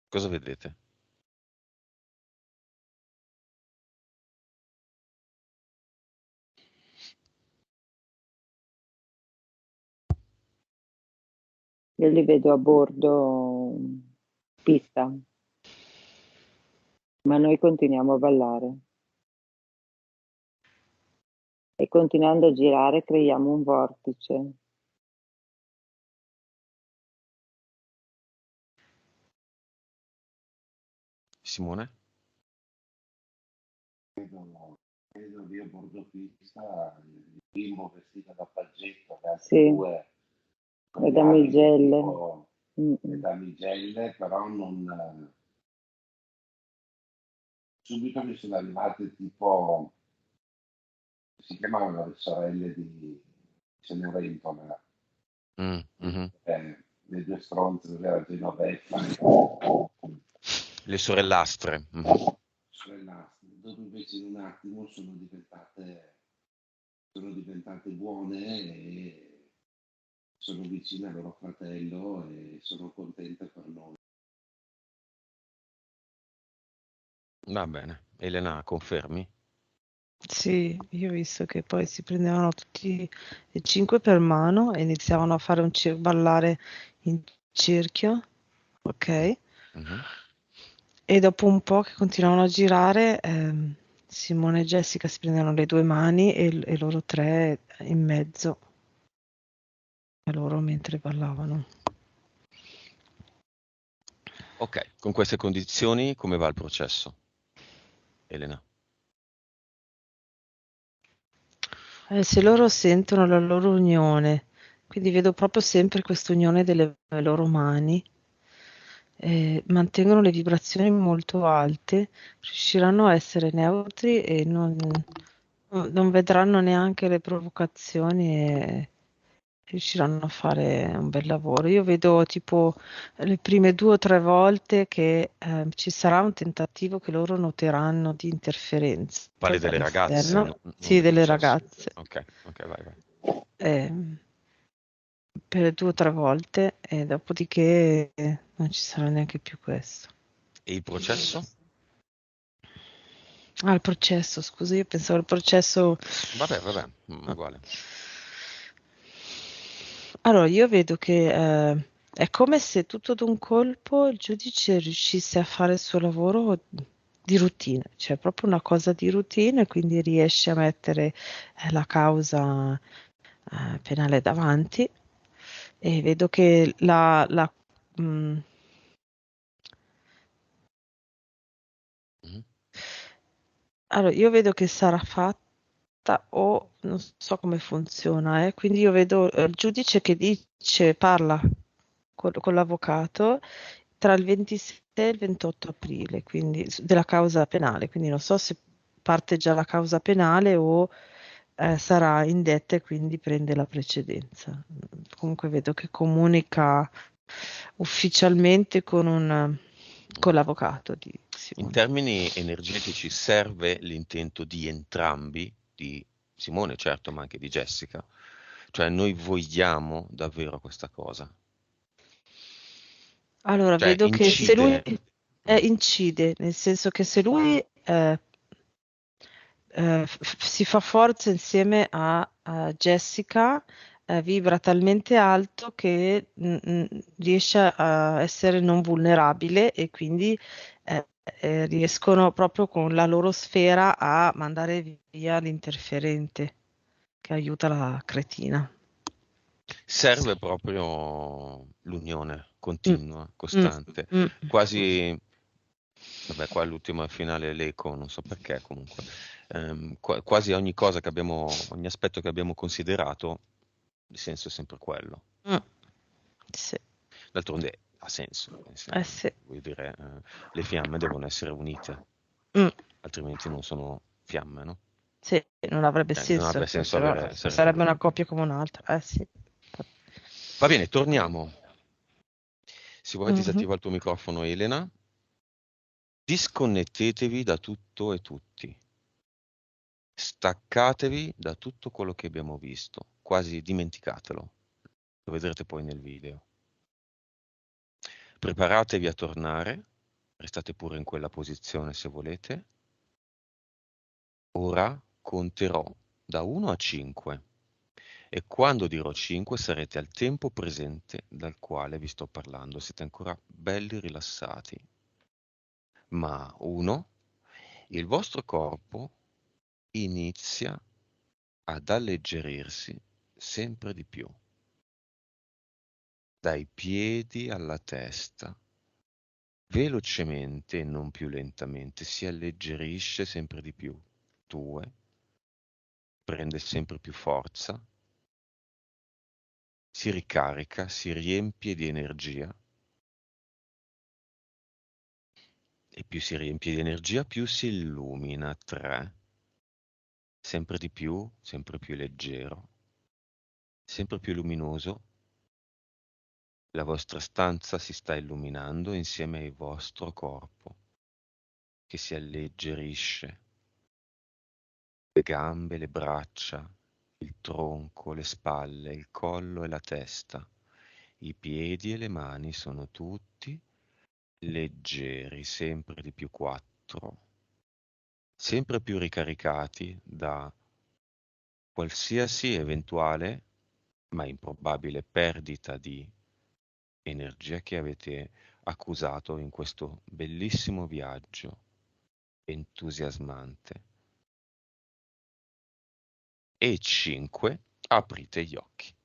Cosa vedete? Io li vedo a bordo pista, ma noi continuiamo a ballare. E continuando a girare creiamo un vortice. Simone? Vedo vedo io bordopista, il bimbo vestito da paggetto, gli altri Sì, due con le gli abiti damigelle. tipo le damigelle, però non... Subito mi sono arrivate tipo, si chiamavano le sorelle di Cenerentola, Mhm. le due stronze della Genoveffa, Le sorellastre. Mhm. sorellastre, dove invece in un attimo sono diventate buone e sono vicine al loro fratello e sono contente per noi. Va bene. Elena, confermi? Sì, io ho visto che poi si prendevano tutti e cinque per mano e iniziavano a fare ballare in cerchio, ok? Mhm. E dopo un po' che continuavano a girare, Simone e Jessica si prendevano le due mani e loro tre in mezzo a loro mentre ballavano. Ok, con queste condizioni come va il processo, Elena? Se loro sentono la loro unione, quindi vedo proprio sempre questa unione delle loro mani, mantengono le vibrazioni molto alte, riusciranno a essere neutri e non vedranno neanche le provocazioni e riusciranno a fare un bel lavoro. Io vedo tipo le prime 2 o 3 volte che ci sarà un tentativo che loro noteranno di interferenza Parli delle ragazze, dall'esterno. non Sì, del delle processo. ragazze. Ok, vai. Ehm, per 2 o 3 volte e dopodiché non ci sarà neanche più questo. E il processo? Ah, il processo, scusa, io pensavo al processo. Vabbè, uguale. Allora, io vedo che è come se tutto d'un colpo il giudice riuscisse a fare il suo lavoro di routine, cioè proprio una cosa di routine, quindi riesce a mettere la causa penale davanti e vedo che mh, Mhm. allora, io vedo che sarà fatta o non so come funziona, quindi io vedo il giudice che dice, parla con l'avvocato tra il 26 e il 28 aprile, quindi della causa penale, quindi non so se parte già la causa penale o sarà indetta e quindi prende la precedenza. Comunque vedo che comunica ufficialmente con l'avvocato di In Simone. termini energetici serve l'intento di entrambi, di Simone certo, ma anche di Jessica. Cioè noi vogliamo davvero questa cosa. Allora, Cioè vedo che se lui incide. Mm. incide, nel senso che se lui si fa forza insieme a Jessica, vibra talmente alto che riesce a essere non vulnerabile e quindi riescono proprio con la loro sfera a mandare via l'interferente che aiuta la cretina. Serve proprio l'unione Mm, continua, mm, costante, mm. quasi, vabbè, qua l'ultima finale l'eco, non so perché comunque, quasi ogni cosa che abbiamo, ogni aspetto che abbiamo considerato, il senso è sempre quello. Mm. Sì, D'altronde ha senso, sì. vuol dire, le fiamme devono essere unite, Mm. altrimenti non sono fiamme, no? Sì, non avrebbe Non senso, avrebbe senso però essere sarebbe fiamme. una coppia come un'altra. Sì. Va bene, torniamo. Si vuoi Mhm. disattiva il tuo microfono, Elena? Disconnettetevi da tutto e tutti. Staccatevi da tutto quello che abbiamo visto, quasi dimenticatelo, lo vedrete poi nel video. Preparatevi a tornare, restate pure in quella posizione se volete. Ora conterò da 1 a 5 e quando dirò 5 sarete al tempo presente dal quale vi sto parlando, siete ancora belli rilassati. Ma 1, il vostro corpo inizia ad alleggerirsi sempre di più. Dai piedi alla testa, velocemente e non più lentamente, si alleggerisce sempre di più. 2, prende sempre più forza, si ricarica, si riempie di energia e più si riempie di energia, più si illumina. 3, sempre di più, sempre più leggero, sempre più luminoso. La vostra stanza si sta illuminando insieme al vostro corpo, che si alleggerisce. Le gambe, le braccia, il tronco, le spalle, il collo e la testa, i piedi e le mani sono tutti leggeri, sempre di più 4, sempre più ricaricati da qualsiasi eventuale ma improbabile perdita di energia che avete accusato in questo bellissimo viaggio entusiasmante. E 5, aprite gli occhi.